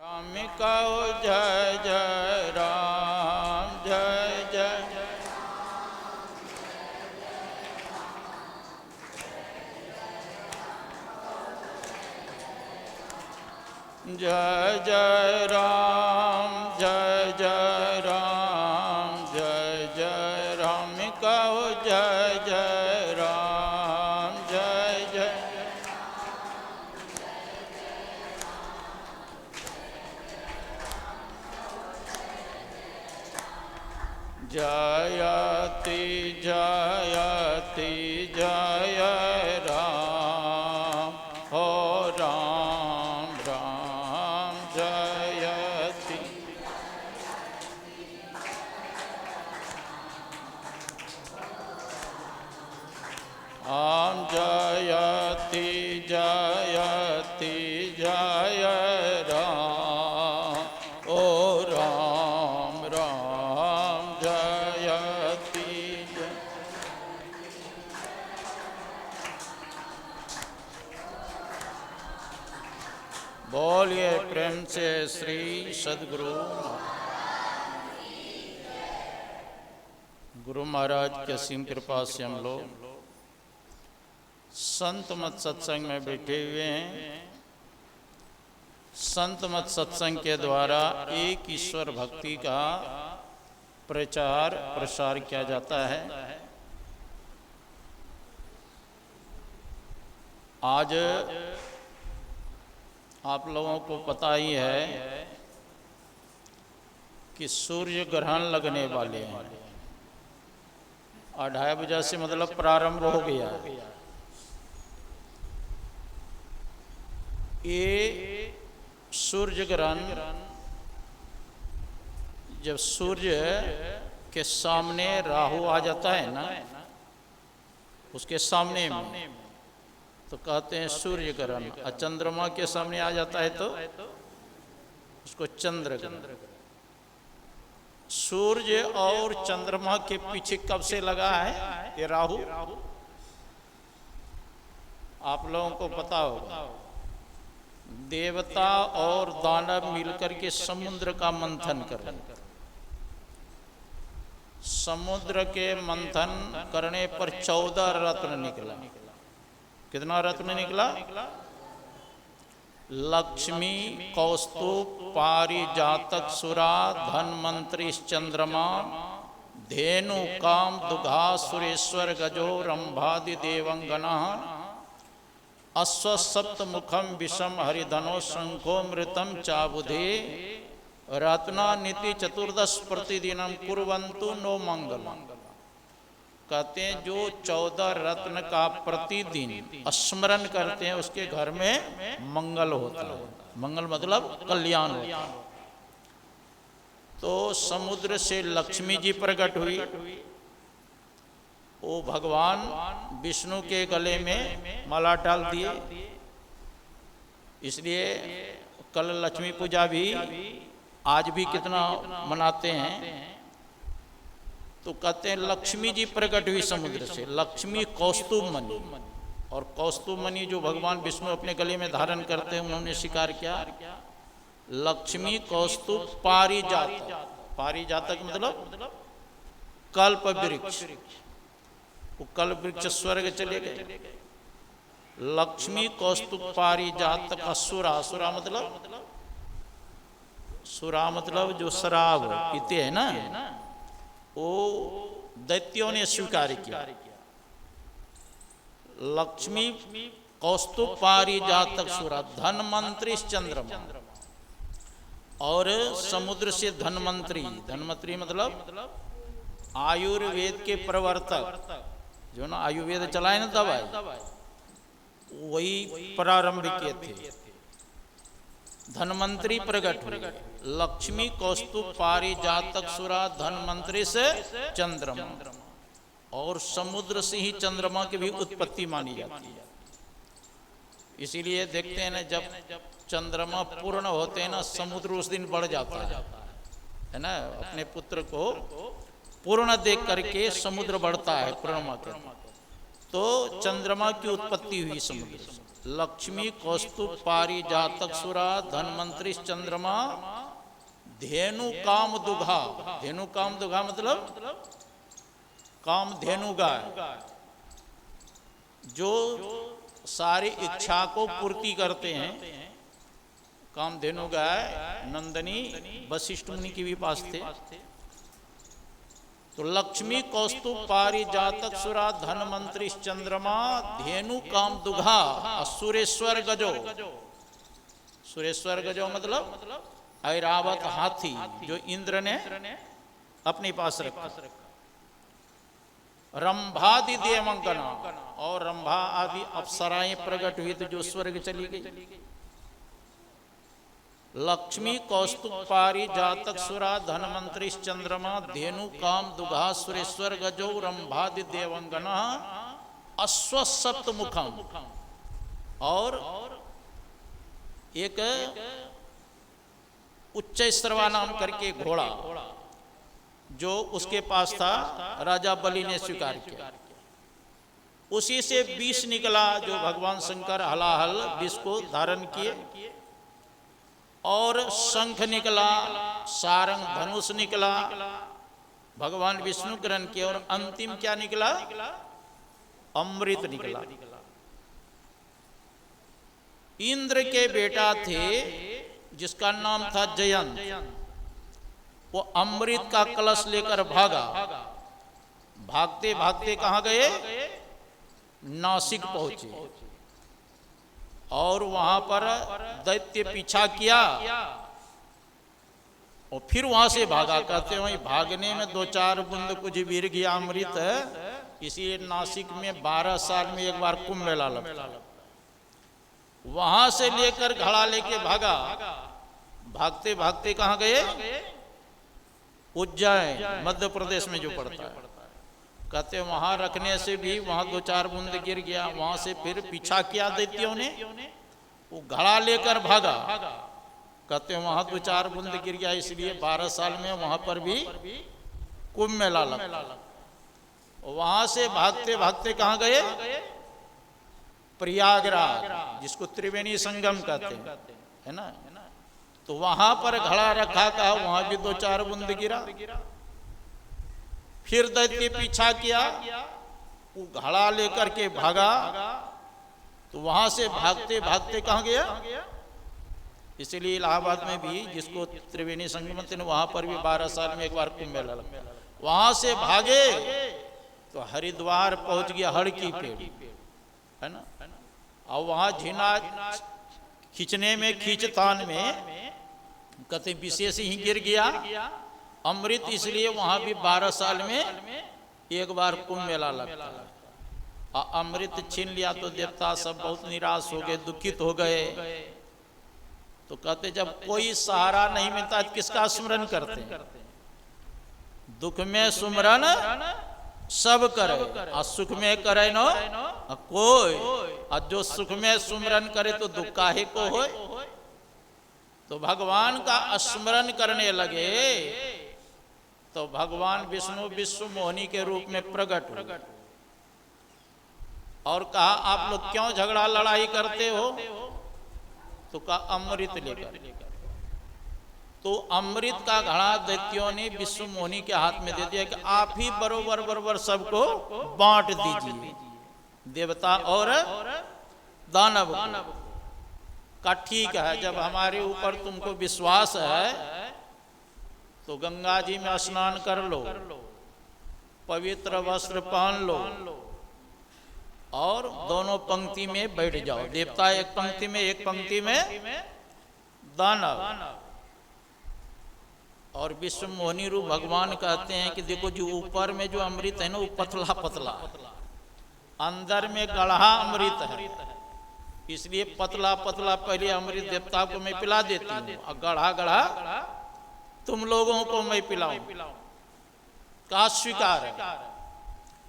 राम कहो जय जय राम, जय जय जय जय राम, जय जय राम, जय जय राम कहो जय जय राम, जय जय जयति जयति जय राम, हो राम राम जयति। आम जयति जयति जय राम, ओ राम राम जयति जय। बोलिए प्रेम से श्री सद्गुरु गुरु महाराज की असीम कृपा से हम लोग संत मत सत्संग में बैठे हुए हैं। संत मत सत्संग के द्वारा एक ईश्वर भक्ति का प्रचार प्रसार किया जाता है। आज आप लोगों को पता ही है कि सूर्य ग्रहण लगने वाले हैं। 2:30 बजे से मतलब प्रारंभ हो गया। ये सूर्य ग्रहण जब सूर्य के सामने राहु आ जाता है ना, उसके सामने में तो कहते हैं सूर्य ग्रहण। और चंद्रमा के सामने आ जाता है तो उसको चंद्र ग्रहण। सूर्य और चंद्रमा के पीछे कब से लगा है ये राहु? आप लोगों को पता होगा। देवता और दानव मिलकर के समुद्र का मंथन कर रहे हैं। समुद्र के मंथन करने पर 14 रत्न निकला। कितना रत्न निकला? लक्ष्मी, कौस्तुभ, पारिजातक, सुरा, धनवंतरी, चंद्रमा, धेनु, काम, दुघा, सुरेश्वर, गजो, रंभादि देवंगना, अश्वसप्तमुखम विषम हरिधनो शंखो मृतम चाबुधे, रत्नानिति चतुर्दश प्रतिदिनम कुर्वन्तु नो मंगलम। कहते हैं जो 14 रत्न का प्रतिदिन स्मरण करते हैं उसके घर में मंगल होता है। मंगल मतलब कल्याण होता है। तो समुद्र से लक्ष्मी जी प्रकट हुई। वो भगवान विष्णु के गले में माला डाल दिए। इसलिए कल लक्ष्मी पूजा भी आज भी कितना मनाते हैं। तो कहते हैं लक्ष्मी जी प्रकट हुई समुद्र से। लक्ष्मी कौस्तुभ मणि, और कौस्तुभ मणि जो भगवान विष्णु अपने गले में धारण करते हैं उन्होंने स्वीकार किया। लक्ष्मी कौस्तुभ पारिजातक। पारिजातक मतलब कल्प वृक्ष। वो कल्प वृक्ष स्वर्ग चले गए। लक्ष्मी कौस्तुभ पारिजातक असुरा। असुरा मतलब जो शराब पीते हैं ना, वो दैत्यों ने स्वीकार किया। लक्ष्मी कौस्तुभ पारिजातक सुरा, धनवंतरी चंद्रमा, और समुद्र से धनवंतरी। धनवंतरी मतलब आयुर्वेद के प्रवर्तक, जो ना आयुर्वेद चलाए ना दवाई, वही प्रारंभ किए थे। धनवंतरी प्रकट हुए। लक्ष्मी कौस्तुभ पारिजातक सुरा, धनवंतरी से चंद्रमा, और समुद्र से ही चंद्रमा की भी उत्पत्ति मानी जाती है। इसीलिए देखते हैं ना, जब चंद्रमा पूर्ण होते हैं ना, समुद्र उस दिन बढ़ जाता है ना। अपने पुत्र को पूर्ण देख करके समुद्र बढ़ता है पूर्णिमा के। तो चंद्रमा की उत्पत्ति हुई समुद्र से। लक्ष्मी कौस्तुभ पारिजातक सुरा धनवंतरी चंद्रमा धेनु काम दुघा। धेनु काम दुघा मतलब काम धेनु गाय, जो सारी इच्छा को पूर्ति करते हैं। कामधेनु गाय नंदनी वशिष्ठ मुनि के भी पास थे। तो लक्ष्मी कौस्तुभ पारिजातक सुरा धनवंतरी चंद्रमा धेनु काम दुघा सुरेश्वर गजो। सुरेश्वर गजो मतलब ऐरावत हाथी, जो इंद्र ने अपने पास रखा। रंभादि देवंगना, और रंभा आदि अप्सराएं प्रकट हुई तो जो स्वर्ग चली गई। लक्ष्मी कौस्तुभ पारिजातक सुरा धनवंतरी चंद्रमा धेनु काम दुघा सुरेश्वर गजो रंभादि देवंगना अश्वसप्त मुखम। और एक उच्च स्रवा नाम करके घोड़ा जो उसके पास था, राजा बलि ने स्वीकार किया। उसी से विष निकला, जो भगवान शंकर हलाहल विष को धारण किए। और शंख निकला, सारंग धनुष निकला, भगवान विष्णु ग्रहण किए। और अंतिम क्या निकला? अमृत निकला। इंद्र के बेटा थे जिसका नाम था जयंत। वो अमृत का कलश लेकर भागा। भागते भागते कहां गए? नासिक पहुंचे। और वहां पर दैत्य पीछा किया और फिर वहां से भागा। कहते वहीं भागने में 2-4 बूंद कुछ गिर गया अमृत। इसीलिए नासिक में 12 साल में एक बार कुंभ मेला लगता। वहां से लेकर घड़ा लेके भागा। भागते भागते कहां गए? उज्जैन, मध्य प्रदेश में जो पड़ता है। कहते वहां रखने से भी वहां 2-4 बूंद गिर गया। वहां से फिर पीछा किया दैत्यों ने, वो घड़ा लेकर भागा। कहते वहां 2-4 बूंद गिर गया, इसलिए 12 साल में वहां पर भी कुंभ मेला लगा। वहां से भागते भागते कहां गए? प्रयागराज, जिसको त्रिवेणी संगम कहते हैं, है ना। तो वहां पर घड़ा रखा था, वहां भी 2-4 बूंद गिरा। फिर दैत्य पीछा किया, वो घड़ा लेकर के भागा। तो वहां से भागते भागते कहां गया? इसलिए इलाहाबाद में भी, जिसको त्रिवेणी संगम थे, वहां पर भी 12 साल में एक बार कुंभ मेला लगता। वहां से भागे तो हरिद्वार पहुंच गया, हड़ की पेड़, है ना। और वहां झीना खींचने में, खींचतान में कहते विशेष ही गिर गया अमृत। इसलिए वहां भी 12 साल में एक बार कुंभ मेला लगता है। और अमृत छीन लिया तो देवता सब बहुत निराश हो गए, दुखित हो गए। तो कहते जब कोई सहारा नहीं मिलता तो किसका स्मरण करते हैं? दुख में सुमरन सब करे और सुख में करे न कोई। और जो सुख में सुमरन करे तो दुख काहे को होए। तो भगवान का स्मरण करने लगे तो भगवान विष्णु विश्व मोहिनी के रूप में प्रकट हुए। और कहा आप लोग क्यों झगड़ा लड़ाई करते हो? तो कहा अमृत लेकर। तो अमृत का घड़ा दैत्यों ने विश्व मोहिनी के हाथ में दे दिया कि आप ही बरोबर बरोबर सबको बांट दीजिए, देवता और दानव का। ठीक है, जब हमारे ऊपर तुमको विश्वास है तो गंगा जी में स्नान कर लो, पवित्र वस्त्र पहन लो और दोनों पंक्ति में बैठ जाओ। देवता एक पंक्ति में, एक पंक्ति में दानव। और विश्व मोहिनी रूप भगवान कहते हैं कि देखो जो ऊपर में जो अमृत है ना वो पतला पतला, अंदर में गढ़ा अमृत है। इसलिए पतला पतला पहले अमृत देवता को मैं पिला देती हूँ और गढ़ा गढ़ा तुम लोगों को मैं पिलाऊं। का स्वीकार है।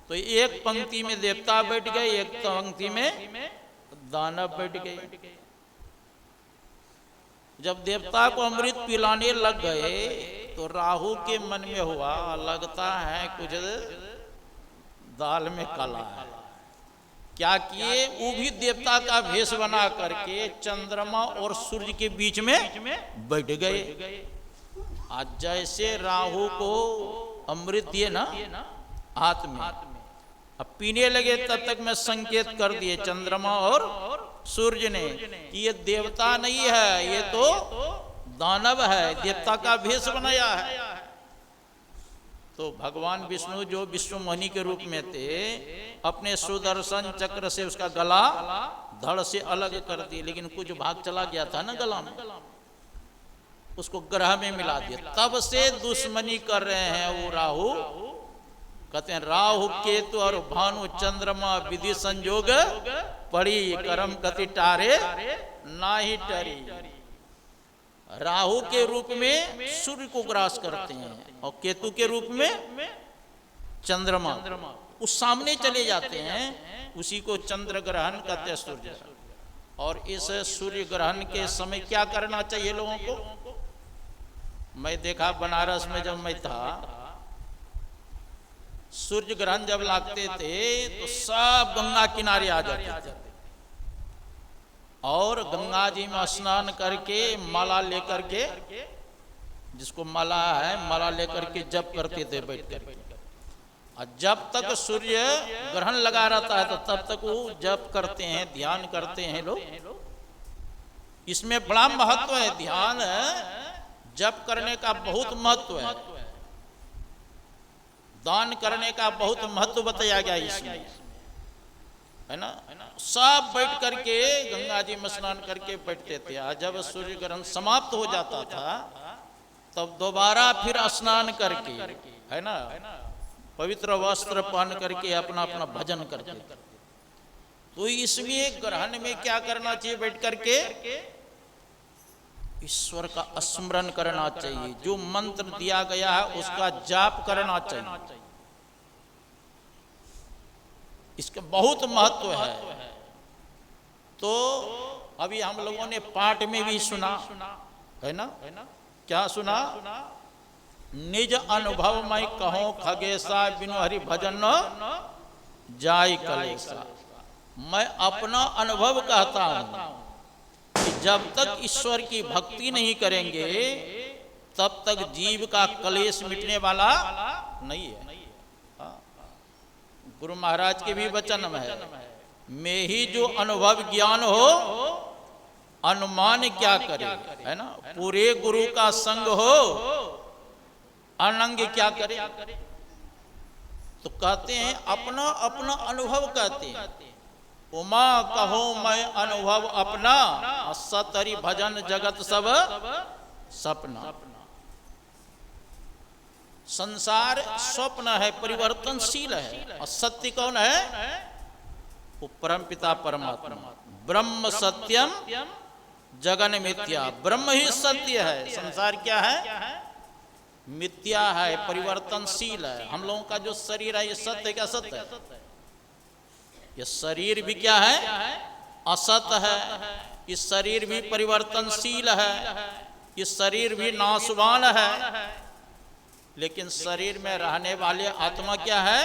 तो एक पंक्ति में देवता बैठ गए, एक पंक्ति में दानव बैठ गए। जब देवता को अमृत पिलाने लग गए तो राहु के मन में हुआ लगता है कुछ दाल में काला है। क्या किए, वो भी देवता का भेष बना करके चंद्रमा और सूर्य के बीच में बैठ गए। आज जैसे राहु को अमृत दिए ना हाथ में, अब पीने लगे, तब तक मैं संकेत कर दिए चंद्रमा और सूर्य ने कि ये देवता नहीं है, ये तो दानव है, देवता का भेष बनाया है। तो भगवान विष्णु जो विश्वमोहिनी के रूप में थे, अपने सुदर्शन चक्र से उसका गला धड़ से अलग कर दिए, लेकिन कुछ भाग चला गया था ना गला में, उसको ग्रह में मिला दिया। तब से दुश्मनी कर रहे हैं वो राहु। कहते हैं राहु केतु और भानु चंद्रमा विधि संयोग पड़ी, कर्म कति टारे नाही टरी। राहु के रूप में सूर्य को ग्रास करते हैं और केतु के रूप में चंद्रमा, उस सामने चले जाते हैं, उसी को चंद्र ग्रहण कहते हैं, सूर्य। और इस सूर्य ग्रहण के समय क्या करना चाहिए लोगों को? मैं देखा बनारस में जब मैं था, सूर्य ग्रहण जब लगते थे तो सब गंगा किनारे आ जाते थे और गंगा जी में स्नान करके माला लेकर के, जिसको माला है, माला लेकर के जप करते थे बैठ कर। और जब तक सूर्य ग्रहण लगा रहता है तो तब तक वो जप करते हैं, ध्यान करते हैं लोग। इसमें बड़ा महत्व है, ध्यान जप करने का बहुत महत्व है, दान करने का बहुत महत्व बताया गया इसमें, है ना। सब बैठ करके गंगा जी में स्नान करके बैठते थे। जब सूर्य ग्रहण समाप्त हो जाता था तब दोबारा फिर स्नान करके, है ना, पवित्र वस्त्र पहन करके अपना अपना भजन करते थे। तो इसलिए ग्रहण में क्या करना चाहिए? बैठ करके ईश्वर का स्मरण करना चाहिए, जो मंत्र दिया गया है उसका जाप करना चाहिए। इसका बहुत महत्व है। तो अभी हम लोगों ने पाठ में भी सुना, है ना, क्या सुना? निज अनुभव मैं कहो खगेशा, बिनु हरि भजन जाय कलेशा। मैं अपना अनुभव कहता हूं कि जब तक ईश्वर की भक्ति नहीं करेंगे तब तक जीव का कलेश मिटने वाला नहीं है। गुरु महाराज के भी वचन में है, मैं ही जो अनुभव ज्ञान हो अनुमान क्या करे, है ना। पूरे गुरु का संग हो अनंग क्या करे। तो कहते हैं अपना अपना अनुभव कहते हैं। उमा कहो मैं अनुभव अपना, सतरी भजन जगत सब सपना। संसार स्वप्न है, परिवर्तनशील है, और सत्य कौन है? वो परम पिता परमात्मा। ब्रह्म सत्यम जगन मिथ्या। ब्रह्म ही सत्य है, संसार क्या है? मिथ्या है, परिवर्तनशील है। हम लोगों का जो शरीर है ये सत्य क्या? सत्य है। ये शरीर भी क्या है? असत है। इस शरीर भी परिवर्तनशील है, इस शरीर भी नाशवान है। लेकिन शरीर में रहने वाले आत्मा क्या है?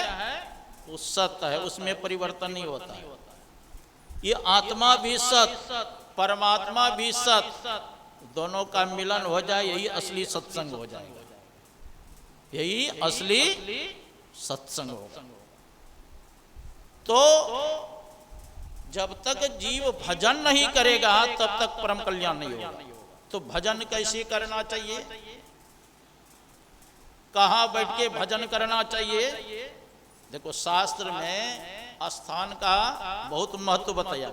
वो सत्य है, उसमें परिवर्तन नहीं होता। ये आत्मा भी सत्य, परमात्मा भी सत्य, दोनों का मिलन हो जाए यही असली सत्संग हो जाएगा, यही असली सत्संग होगा। तो जब तक जीव भजन नहीं करेगा तब तक परम कल्याण नहीं होगा। तो भजन कैसे करना चाहिए? कहाँ बैठ के भजन करना चाहिए? देखो शास्त्र में स्थान का बहुत महत्व बताया।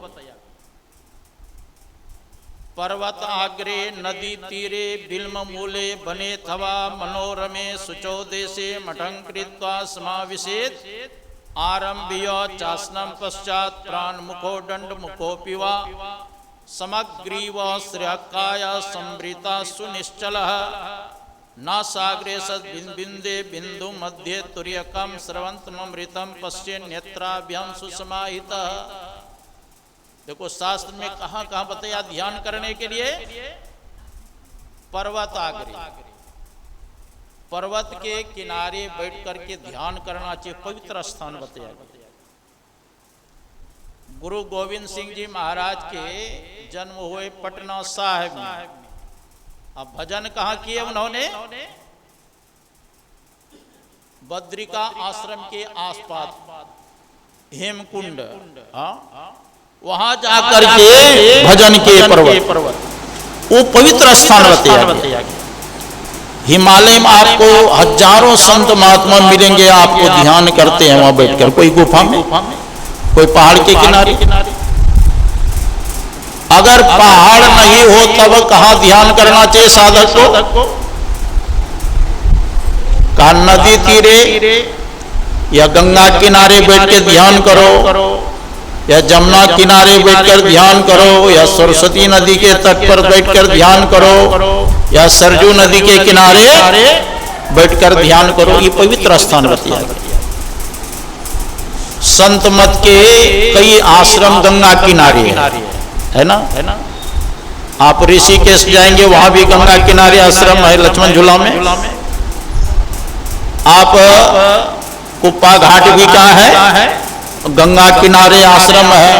पर्वत आग्रे नदी तीरे बिल्म मूले बने थवा मनोरमे शुचौ देशे मठं कृत्वा समाविशेत आरंभ्य चासनम पश्चात प्राण मुखो दंड मुखो पिवा समग्रीव श्रेयकाय संवृता सुनिश्चलः नासाग्रे सद्बिंदे बिंदु मध्ये तुर्यकम स्रवंतमृतम पश्ये नेत्राभ्याम सुसमाहितः। देखो शास्त्र में कहाँ कहाँ बताया ध्यान करने के लिए? पर्वत आग्रे, पर्वत के किनारे बैठ करके ध्यान करना चाहिए, पवित्र स्थान बताया। गुरु गोविंद सिंह जी महाराज के जन्म हुए पटना साहिब में। अब भजन कहाँ किए उन्होंने? बद्रिका आश्रम के आसपास हेमकुंड, वहां जाकर के भजन के पर्वत, वो पवित्र स्थान बताया गया। हिमालय में आपको हजारों संत महात्मा मिलेंगे, आपको ध्यान करते हैं वहां बैठकर, कोई गुफा में, कोई पहाड़ के किनारे। अगर पहाड़ नहीं हो तब कहां ध्यान करना चाहिए साधक को? कहा नदी तीरे या गंगा किनारे बैठ के ध्यान करो, या जमुना किनारे बैठकर ध्यान करो, या सरस्वती नदी के तट पर बैठकर ध्यान करो, या सरजू नदी के किनारे बैठकर ध्यान करो। ये पवित्र स्थान बताया गया। संत मत के कई आश्रम गंगा किनारे है ना। आप ऋषिकेश जाएंगे, वहां भी गंगा किनारे आश्रम है, लक्ष्मण झूला में। आप कुप्पा घाट भी का है, गंगा किनारे आश्रम है।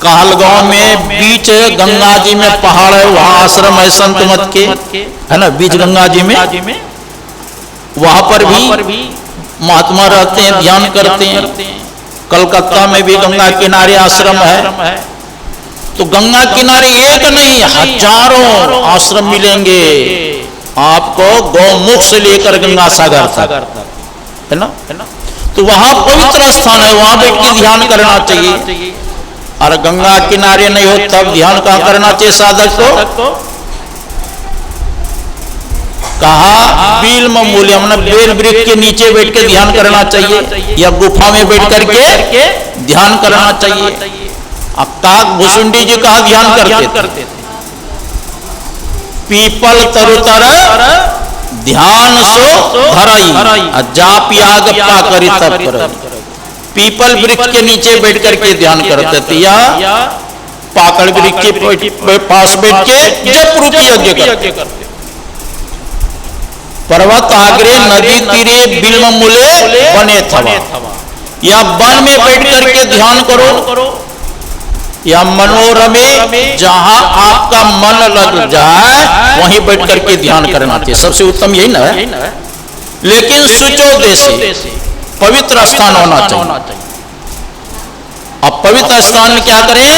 कहलगांव में बीच गंगा जी में पहाड़ है, वहां आश्रम है संत मत के, है ना, बीच गंगा जी में। वहां पर भी महात्मा रहते हैं, ध्यान करते हैं। कलकत्ता में भी गंगा किनारे आश्रम है। तो गंगा किनारे एक नहीं, हजारों आश्रम मिलेंगे आपको, गौमुख से लेकर गंगा सागर तक, है ना। तो वहां पवित्र स्थान है, वहां बैठ के ध्यान करना चाहिए। और गंगा किनारे नहीं हो तब ध्यान कहां करना चाहिए साधक को? कहा बील में मूल्य, मतलब बेल वृक्ष के नीचे बैठ के ध्यान करना चाहिए, या गुफा में बैठ करके ध्यान करना चाहिए। काक भुसुंडी जी कहा ध्यान करते थे? पीपल तरुतर ध्यान सो धराई, जाप याग पा करी तब कर। पीपल वृक्ष के नीचे बैठ करके ध्यान करते थे, या पाकड़ वृक्ष के पास बैठ के जप रूपी यज्ञ करते। पर्वत आगरे नदी तीरे बिल्व मूले बने थवा, या वन में बैठ करके ध्यान करो, या मनोरमे जहां आपका मन लग जाए वहीं बैठ करके ध्यान करना चाहिए। सबसे उत्तम यही ना है। लेकिन सुचो देशी पवित्र स्थान होना चाहिए। अब पवित्र स्थान में क्या करें?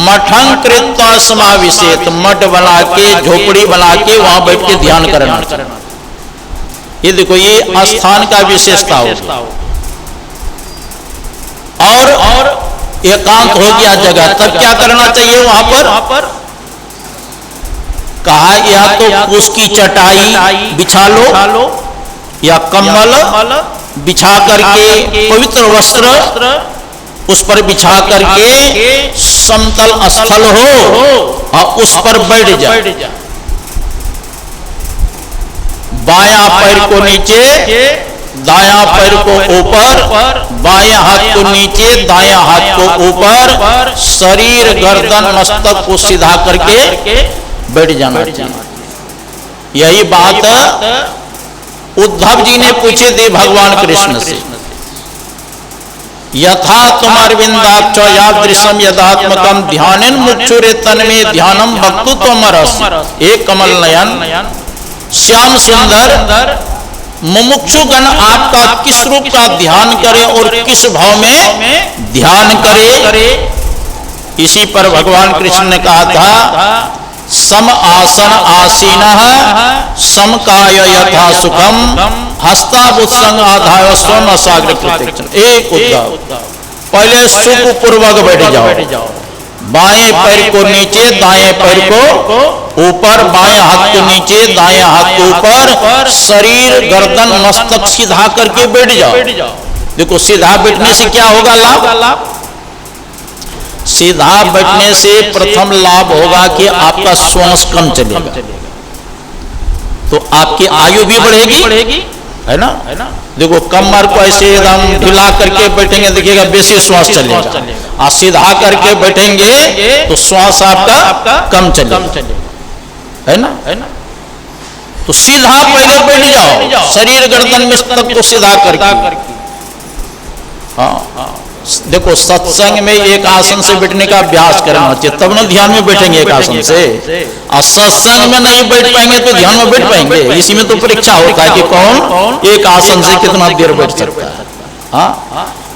मठं कृत्वा समाविशेत, मठ बना के, झोपड़ी बना के वहां बैठ के ध्यान करना चाहिए। ये देखो, ये स्थान का विशेषता हो। और एकांत हो गया जगह, तब क्या करना चाहिए वहां पर? कहा या तो उसकी चटाई बिछा लो, या कम्बल बिछा करके, पवित्र वस्त्र उस पर बिछा करके, समतल स्थल हो और उस पर बैठ जाए। बायां पैर को नीचे, दायां पैर को ऊपर, बाएं हाथ को नीचे, दायां हाथ को ऊपर, शरीर गर्दन मस्तक को सीधा करके बैठ जाना चाहिए। यही बात उद्धव जी ने पूछी थी भगवान कृष्ण से। यथा तुमार विंदाक्ष यादृशम यदात्मकम ध्यान मुक्षुरे तन में ध्यानम भक्तु तोमरस, एक कमल नयन श्याम सुंदर मुमुक्षुगण आपका किस रूप का ध्यान करे और किस भाव में ध्यान करे। इसी पर भगवान कृष्ण ने कहा था, सम आसन आसीनः समकाय यथा सुखम हस्ताबुत्संग आधाय स्वर्ण सागर प्रत्यक्षण। एक उद्धव, पहले सुख पूर्वक बैठ जाओ, बाएं पैर को नीचे, दाएं पैर को ऊपर, बाएं हाथ को नीचे, दाएं हाथ को ऊपर, शरीर गर्दन मस्तक सीधा करके बैठ जाओ। देखो, सीधा बैठने से क्या होगा लाभ? सीधा बैठने से प्रथम लाभ होगा कि आपका श्वास कम चलेगा, तो आपकी आयु भी बढ़ेगी, है ना। देखो, कमर को ऐसे एकदम ढिला करके बैठेंगे, देखिएगा बेसी श्वास चलेगा। और सीधा करके बैठेंगे तो श्वास आपका कम चलेगा, है ना। तो सीधा पहले बैठ जाओ, शरीर गर्दन मस्तक को सीधा करके, हाँ, देखो सत्संग में एक आसन से बैठने का अभ्यास करना चाहिए, तब ना ध्यान में बैठेंगे एक आसन से। और सत्संग में नहीं बैठ पाएंगे तो ध्यान में बैठ पाएंगे? इसी में तो परीक्षा होता है कि कौन एक आसन से कितना देर बैठ सकता है। हाँ,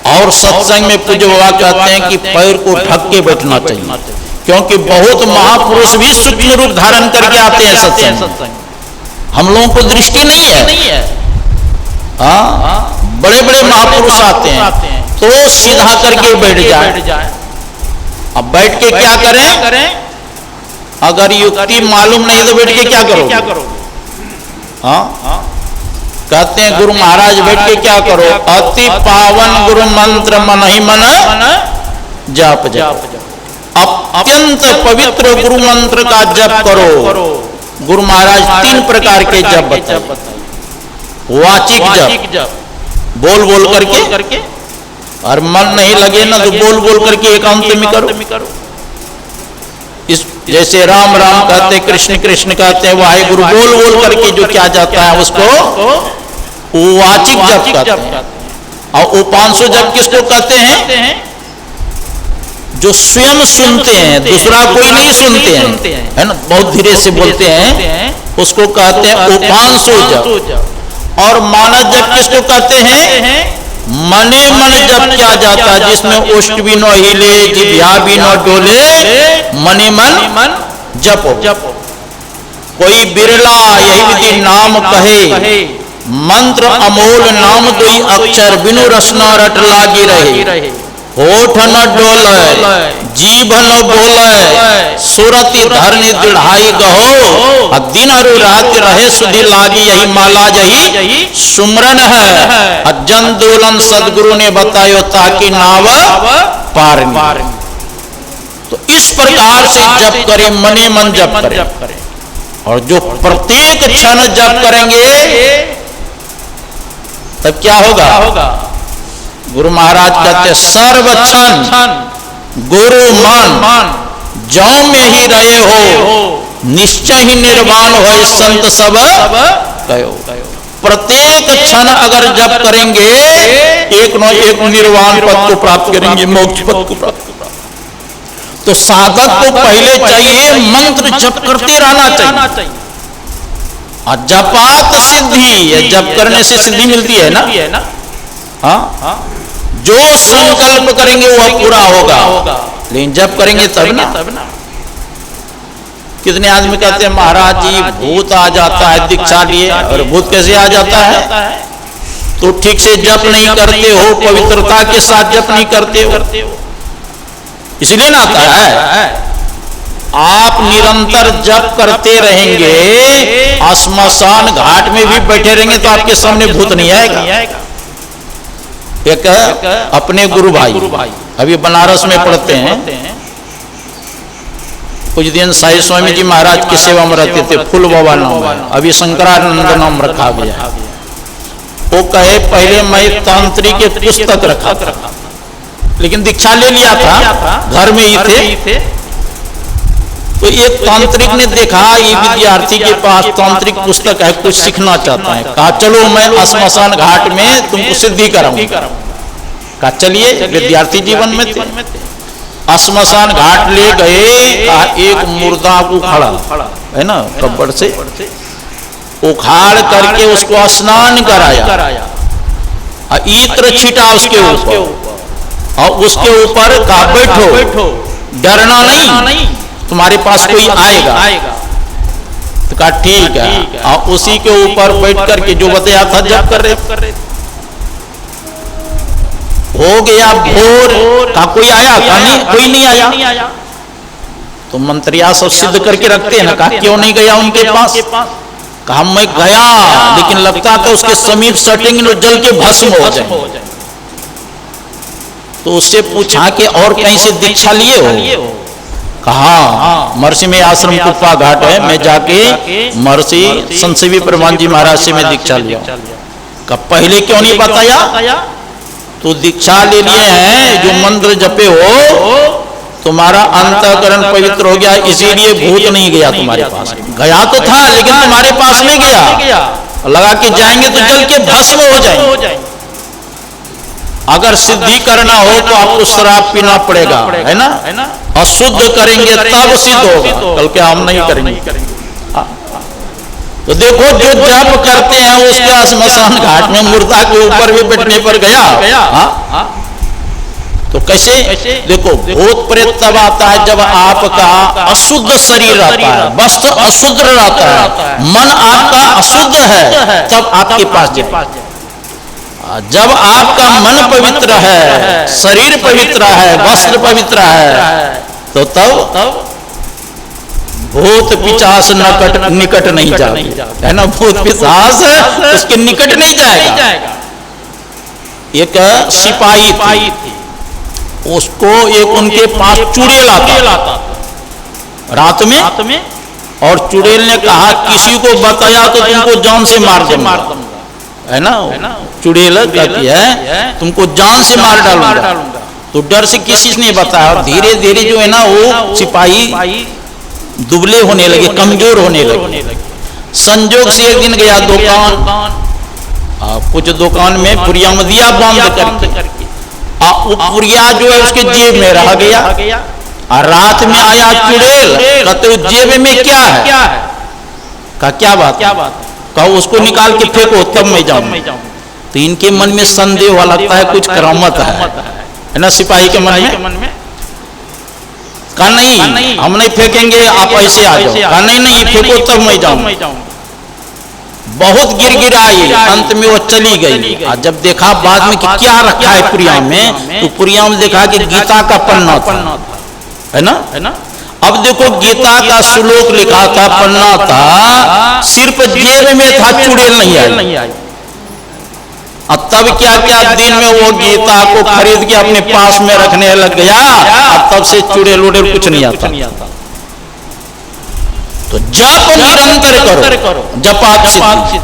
और सत्संग में पूज्य बाबा कहते हैं कि पैर को ढक के बैठना चाहिए, क्योंकि बहुत महापुरुष भी सूक्ष्म रूप धारण करके आते हैं सत्संग। हम लोगों को दृष्टि नहीं है। हाँ, बड़े बड़े महापुरुष आते हैं तो सीधा करके बैठ जाए। अब बैठ के क्या करें? अगर युक्ति मालूम नहीं तो बैठ के क्या करो? हाँ, कहते हैं गुरु महाराज बैठ के क्या करो? अति पावन गुरु मंत्र मन ही मन जाप जाप। अत्यंत पवित्र गुरु मंत्र का जप करो। गुरु महाराज 3 प्रकार के जप बताए। वाचिक जप, बोल बोल करके, और मन नहीं लगे ना तो बोल बोल करके एकांत में करो। इस जैसे राम राम कहते, कृष्ण कृष्ण कहते हैं, वाहे गुरु बोल बोल करके जो क्या जाता है उसको वाचिक जप कहते हैं। और उपांशु जप किसको कहते हैं? जो स्वयं सुनते हैं, दूसरा कोई नहीं सुनते हैं, है ना, बहुत धीरे से बोलते हैं, उसको कहते हैं उपांशु जप। और मानस जप किसको कहते हैं? मने मन जप किया जाता है, जिसमें उष्ट भी न हिले, जिह्वा भी न डोले, मने मन जपो। कोई बिरला यही विधि नाम कहे, मंत्र अमोल नाम दुई अक्षर, बिनु रसना रट लागी रहे। होठ न डोले, जीभ न बोले, सुरति धरनी दृढ़ाई गहो, दिन अरु रात रहे सुधि लागी, यही माला जही सुमरन है। जन दोलन सदगुरु ने बतायो ताकि नाव पारनी। तो इस प्रकार से जप करें, मने मन जप करें। और जो प्रत्येक क्षण जप करेंगे तब क्या होगा? गुरु महाराज कहते सर्वक्षण गुरु मान, जौ में ही रहे हो, निश्चय ही निर्वाण हो, संत सब कहो। प्रत्येक क्षण अगर जप करेंगे एक न एक निर्वाण पद को प्राप्त करेंगे, मोक्ष पद को प्राप्त। तो साधक को पहले चाहिए मंत्र जप करते रहना चाहिए। और जपात सिद्धि, जप करने से सिद्धि मिलती है ना। हाँ, जो संकल्प करेंगे वह पूरा होगा, लेकिन जब करेंगे तब ना। कितने आदमी कहते हैं महाराज जी भूत आ जाता है दीक्षा लिए, और भूत कैसे आ जाता है? तो ठीक से जप नहीं करते हो, पवित्रता के साथ जप नहीं करते हो, इसलिए ना आता है। आप निरंतर जप करते रहेंगे, श्मशान घाट में भी बैठे रहेंगे तो आपके सामने भूत नहीं आएगा। एक अपने गुरु भाई अभी बनारस में पढ़ते हैं, कुछ दिन साई स्वामी जी महाराज की सेवा में रहते थे, फूल बाबा नाम है, अभी शंकरानंद नाम रखा गया। वो कहे पहले मैं तांत्रिक के पुस्तक रखा, लेकिन दीक्षा ले लिया था, घर में ही थे। तो एक तांत्रिक ने देखा ये विद्यार्थी के पास तांत्रिक पुस्तक है, कुछ सीखना चाहता है, कहा चलो मैं श्मशान घाट में तुमको सिद्धि कराऊंगा। कहा चलिए, विद्यार्थी जीवन में थे। श्मशान घाट ले गए, कहा एक मुर्दा को खड़ा है ना, कब्र से उखाड़ करके उसको स्नान कराया, इत्र छिटा उसके ऊपर, और उसके ऊपर कहा बैठो, डरना नहीं, तुम्हारे पास कोई आएगा। तो कहा ठीक है, और उसी के ऊपर बैठ करके जो बताया था जब कर रहे हो गया भोर। कहा कोई आया? कोई नहीं आया। तो मंत्रिया सब सिद्ध करके रखते हैं ना, कहा क्यों नहीं गया उनके पास? कहा मैं गया, लेकिन लगता था उसके समीप सटेंगे तो जल के भस्म हो जाए। तो उससे पूछा कि और कहीं से दीक्षा लिए हो? कहा महर्षि में आश्रम कुप्पा घाट है, मैं जाके महर्षि संत प्रमाण जी महाराज से मैं दीक्षा लिया। कब पहले क्यों नहीं बताया? तो दीक्षा ले लिए हैं, जो मंत्र जपे हो तुम्हारा अंतःकरण पवित्र हो गया, इसीलिए भूत नहीं गया तुम्हारे पास। गया तो था लेकिन तुम्हारे पास नहीं गया, लगा के जाएंगे तो जल के भस्म हो जाएंगे। अगर सिद्धि करना हो तो आपको शराब पीना पड़ेगा, है ना। अशुद्ध करेंगे तब सिद्ध होगा, कल के हम नहीं करेंगे। तो देखो जो जप करते हैं उसका स्मशान घाट में मुर्दा के ऊपर भी बैठने पर गया। तो कैसे देखो, भूत प्रेत तब आता है जब आपका अशुद्ध शरीर रहता है, वस्त्र अशुद्ध रहता है, मन आपका अशुद्ध है, तब आपके पास जाए। जब आपका मन पवित्र है, शरीर पवित्र है, वस्त्र पवित्र है, तो तब भूत पिशाच निकट नहीं जाएगा, है ना। भूत पिशाच उसके निकट नहीं जाएगा। एक सिपाही थी, उसको एक उनके पास चुड़ैल आता रात में, और चुड़ैल ने कहा किसी को बताया तो तुमको जान से मार दूंगा, है ना। चुड़ैल कहती है तुमको जान से मार डालूंगा। तो डर से किसी से नहीं बताया, और धीरे धीरे जो है ना वो सिपाही दुबले होने लगे, कमजोर होने लगे। संजोग से एक दिन गया दुकान, कुछ दुकान में पुरिया में दिया बंद करके, वो पुरिया जो है उसके जेब में रह गया। और रात में आया चुड़ैल, कहते जेब में क्या है? कहा क्या बात? कहा उसको निकाल के फेंको तब मैं जाऊं। तो इनके मन में संदेह हुआ, लगता है कुछ करामत है ना सिपाही के मन में। कहा नहीं हम नहीं फेंकेंगे, आप ऐसे आ जाओ। कहा नहीं फेंको तब मैं जाऊं। बहुत गिड़गिड़ाई, अंत में वो चली गई। और जब देखा बाद में कि क्या रखा है पुरिया में, तो पुरिया में देखा कि गीता का पन्ना था, है ना। अब देखो गीता का श्लोक लिखा था, पन्ना था, सिर्फ जेब में था, चुड़ैल नहीं आई। अब तब क्या दिन में वो गीता को खरीद के अपने पास में रखने लग गया। अब तब से चुड़ैल उड़ेल कुछ नहीं आता। तो जप निरंतर करो, जपात सिद्धि।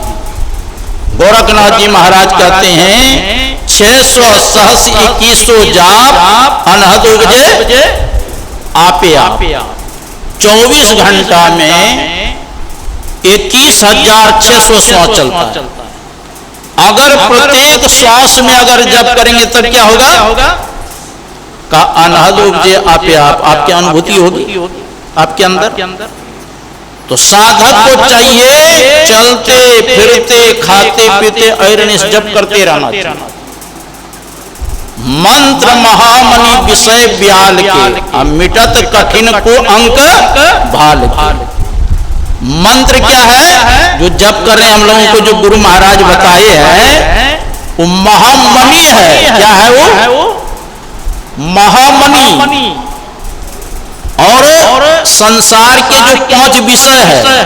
गोरखनाथ जी महाराज कहते हैं 600 सहस 2100 जाप अनहद उपजे आपे आप। 24 घंटा में 21,600 श्वास चलता है। अगर प्रत्येक श्वास में अगर जप करेंगे तब क्या होगा? का अनहद उपजे आपे आप, आपकी अनुभूति होगी आपके अंदर। तो साधक को चाहिए चलते फिरते खाते पीते अहिर्निश जप करते रहना चाहिए। मंत्र महामणि विषय ब्याल के, मिटत कठिन को अंक भाल के। मंत्र क्या है? जो जप कर रहे हैं हम लोगों को, जो गुरु महाराज बताए हैं, वो महामणि है। क्या है वो? महामणि। और संसार के जो 5 विषय है,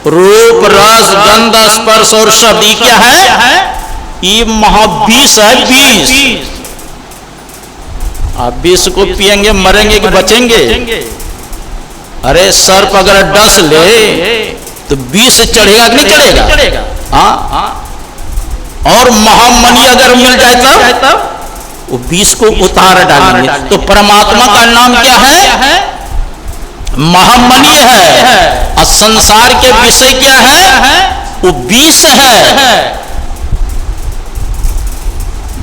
रूप रस गंध स्पर्श और शब्द, क्या है? ये महाविष है, विष। आप विष को पिएंगे मरेंगे कि बचेंगे? अरे सर्प अगर डस ले तो विष चढ़ेगा कि नहीं चढ़ेगा? हाँ। और महामणि अगर मिल जाए तब वो विष को उतार डालेंगे। तो परमात्मा का नाम क्या है? महामणि है। और संसार के विषय क्या है? वो विष है।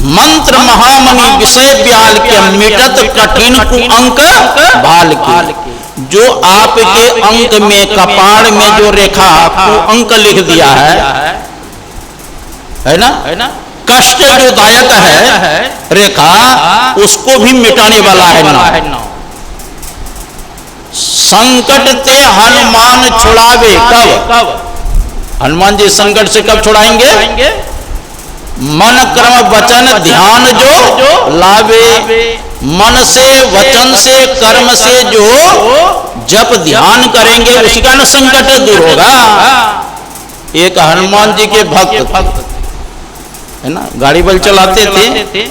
मंत्र महामणि विषय ब्याल के, मिटत कठिन को अंक भाल के। जो आपके अंक में, कपाड़ में जो रेखा को अंक लिख दिया है ना, कष्ट जो दायक है रेखा, उसको भी मिटाने वाला है ना। संकट ते हनुमान छुड़ावे, कब? हनुमान जी संकट से कब छुड़ाएंगे? मन क्रम वचन ध्यान जो लावे। मन से, वचन से, कर्म से जो जप ध्यान करेंगे उसी का न संकट दूर होगा। एक हनुमान जी के भक्त है ना, गाड़ी बल चलाते थे।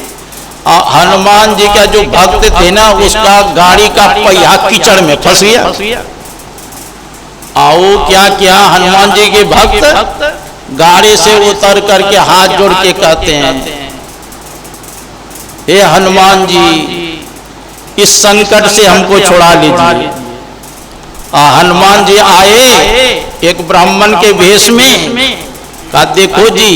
हनुमान जी का जो भक्त थे ना, उसका गाड़ी का पहिया कीचड़ में फंस गया। आओ क्या हनुमान जी के भक्त गाड़ी से उतर करके हाथ जोड़ के कहते हैं, हे हनुमान जी, इस संकट से हमको छुड़ा लीजिए। हनुमान जी आए एक ब्राह्मण के वेश में, कहा देखो जी,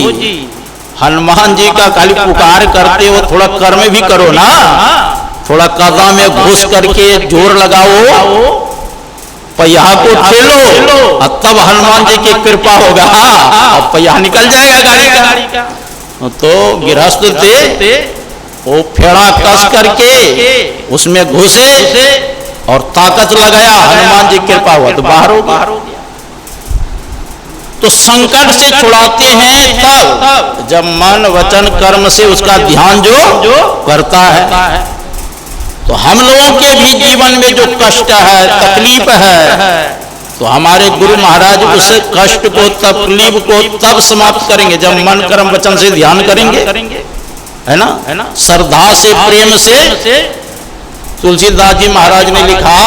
हनुमान जी का खाली पुकार करते हो, थोड़ा कर्म भी करो ना, थोड़ा कदम में घुस करके जोर लगाओ, पहिया को ठेलो, और तब हनुमान जी की कृपा होगा और पहिया निकल जाएगा गाड़ी का। तो गृहस्थ थे, वो फेड़ा कस करके उसमें घुसे और ताकत लगाया, हनुमान जी कृपा हुआ तो बाहर हो गया। तो संकट से छुड़ाते हैं तब जब मन वचन कर्म से उसका ध्यान जो करता है। तो हम लोगों के भी जीवन में जो कष्ट है, तकलीफ है, तो हमारे गुरु महाराज उस कष्ट को, तकलीफ को तब समाप्त करेंगे जब मन कर्म वचन से ध्यान करेंगे, है ना। श्रद्धा से, प्रेम से। तुलसीदास जी महाराज ने लिखा,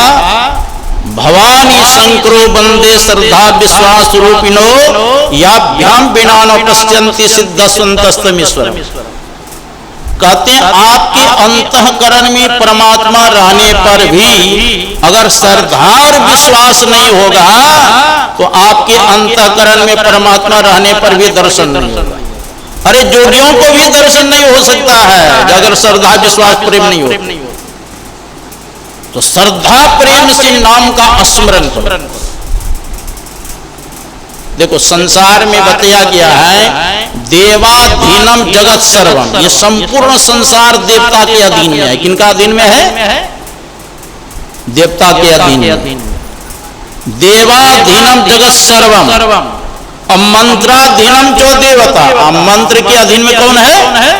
भवानी शंकरो वंदे श्रद्धा विश्वास रूपिणो याभ्याम बिना न पश्यन्ति सिद्धस्वन्तस्तमीश्वर। कहते हैं आपके अंतःकरण में परमात्मा रहने पर भी अगर श्रद्धा और विश्वास नहीं होगा तो आपके अंतःकरण में परमात्मा रहने पर भी दर्शन नहीं होगा। अरे जोगियों को भी दर्शन नहीं हो सकता है अगर श्रद्धा विश्वास प्रेम नहीं हो। तो श्रद्धा प्रेम से नाम का स्मरण करो। देखो संसार में बताया गया है देवाधीनम जगत सर्वम, ये संपूर्ण संसार देवता के अधीन में है। किनका अधीन में है? देवता के अधीन में। देवाधीनम जगत सर्वम और मंत्राधीनम जो देवता। अब मंत्र के अधीन में कौन है?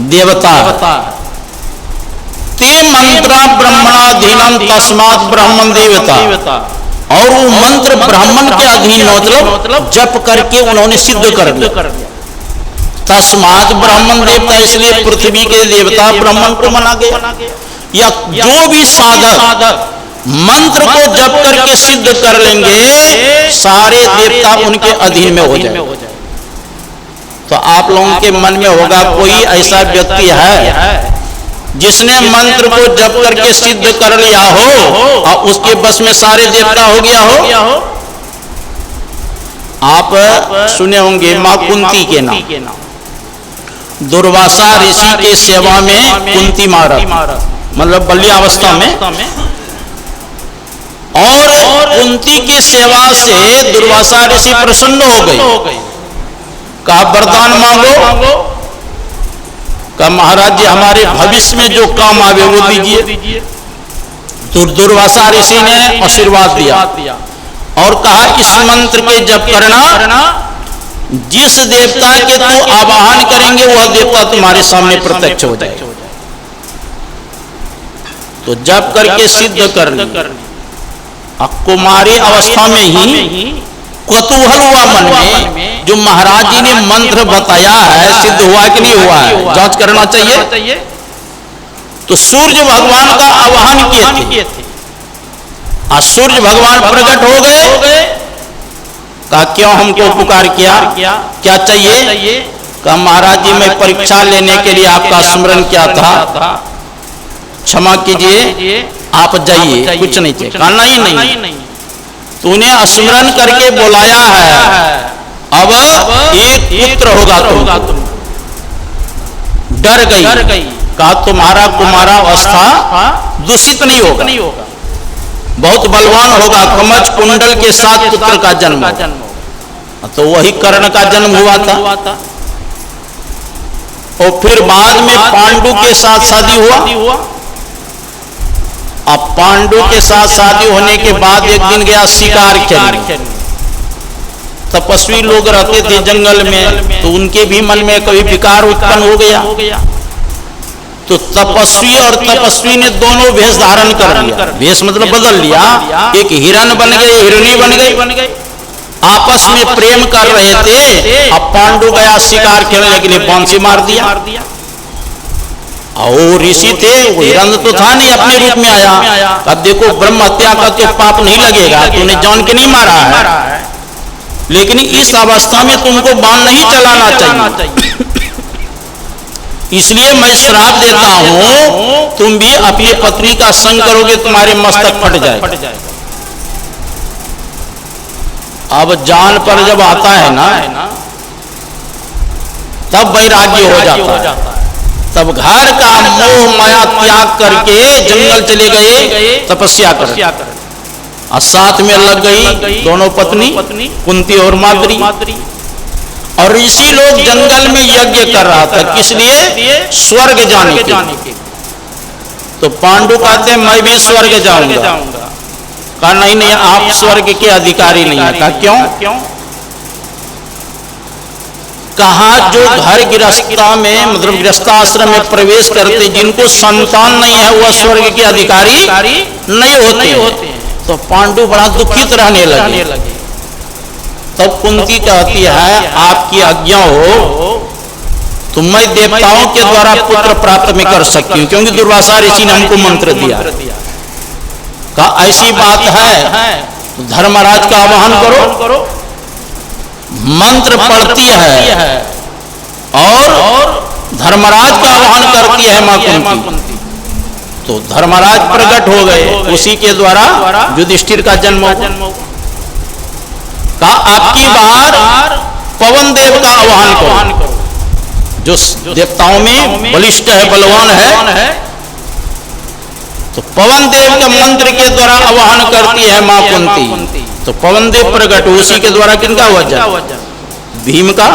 देवता। ते मंत्रा ब्रह्मणाधीनम तस्मात् ब्राह्मण देवता। और वो मंत्र ब्राह्मण के अधीन मतलब जप करके उन्होंने सिद्ध कर दिया। तस्मात् ब्राह्मण देवता, इसलिए पृथ्वी के देवता ब्राह्मण को माना गया। या जो भी साधक मंत्र को जप करके सिद्ध कर लेंगे सारे देवता उनके अधीन में हो जाए। तो आप लोगों के मन में होगा कोई ऐसा व्यक्ति है जिसने मंत्र को जप करके सिद्ध कर लिया हो और उसके बस में सारे देवता हो गया हो। आप सुने होंगे मां कुंती के नाम। दुर्वासा ऋषि के सेवा में कुंती महाराज, मतलब बाल्यावस्था में, और कुंती की सेवा से दुर्वासा ऋषि प्रसन्न हो गए। कहा वरदान मांगो। कहा महाराज जी हमारे भविष्य में जो काम आवे वो दीजिए। तो दुर्वासा ऋषि ने आशीर्वाद दिया और कहा इस मंत्र के जप करना, जिस देवता के तो आवाहन करेंगे वह देवता तुम्हारे सामने प्रत्यक्ष हो जाए। तो जप करके सिद्ध कर कुमारी अवस्था में ही कौतूहल हुआ मन में, जो महाराज जी ने मंत्र बताया है सिद्ध हुआ कि नहीं हुआ है, जांच करना चाहिए। तो सूर्य भगवान का आवाहन किए थे और सूर्य भगवान प्रकट हो गए। कहा क्यों हमको पुकार किया, क्या चाहिए? कहा महाराज जी मैं परीक्षा लेने के लिए आपका स्मरण किया था, क्षमा कीजिए आप जाइए, कुछ नहीं चाहिए। कहा नहीं, तूने स्मरण करके बुलाया है, अब एक पुत्र होगा तुम। डर गई। कहा तुम्हारा कुमारावस्था दूषित नहीं होगा, बहुत बलवान होगा, कवच कुंडल के साथ पुत्र का जन्म। तो वही कर्ण का जन्म हुआ था। और फिर बाद में पांडु के साथ शादी हुआ। अब पांडु के साथ शादी होने के बाद एक दिन गया शिकार खेलने। तपस्वी लोग रहते थे जंगल में, तो उनके भी मन में कभी विकार उत्पन्न हो गया। तो तपस्वी और तपस्वी ने दोनों वेश धारण कर लिया। वेश मतलब बदल लिया, एक हिरण बन गए, हिरणी बन गई। आपस में प्रेम कर रहे थे। अब पांडु गया शिकार खेलने के लिए, बांसी मार दिया। और ऋषि थे, वो हिरण तो था नहीं, अपने रूप में आया। अब देखो ब्रह्म हत्या का तो पाप नहीं लगेगा, तूने जान के नहीं मारा है, लेकिन इस अवस्था में तुमको बाण नहीं चलाना चाहिए। इसलिए मैं श्राप देता हूं, तुम भी अपनी पत्नी का संग करोगे तुम्हारे मस्तक फट जाएगा। अब जान पर जब आता है ना, तब वैराग्य हो जाता है। तब घर का मोह माया त्याग करके जंगल चले गए तपस्या कर, और साथ में लग गई दोनों पत्नी कुंती और माद्री। और ऋषि लोग जंगल में यज्ञ कर रहा था, किस लिए? स्वर्ग जाने के। तो पांडु कहते हैं मैं भी स्वर्ग जाऊंगा। कहा नहीं, आप स्वर्ग के अधिकारी नहीं है। कहा क्यों? कहा जो घर गृहस्था में मतलब गृहस्थाश्रम में प्रवेश करते जिनको संतान नहीं है वह स्वर्ग के अधिकारी नहीं होते। तो पांडु बड़ा दुखित रहने लगे। तब कुंती कहती है आपकी आज्ञा हो तो मैं देवताओं के द्वारा पुत्र प्राप्त में कर सकती हूँ, क्योंकि दुर्वासा ऋषि ने हमको मंत्र दिया। कहा ऐसी बात है तो धर्मराज का आवाहन करो। मंत्र पढ़ती है और धर्मराज का आवाहन करती है मां कुंती। तो धर्मराज प्रकट हो गए, उसी के द्वारा युधिष्ठिर का जन्म हो। कहा आपकी बार पवन देव का आवाहन करो, जो देवताओं में बलिष्ठ है, बलवान है। तो पवन देव के मंत्र के द्वारा आवाहन करती है मां कुंती। तो पवन देव प्रकट, उसी के द्वारा किनका हुआ जन्म? भीम का।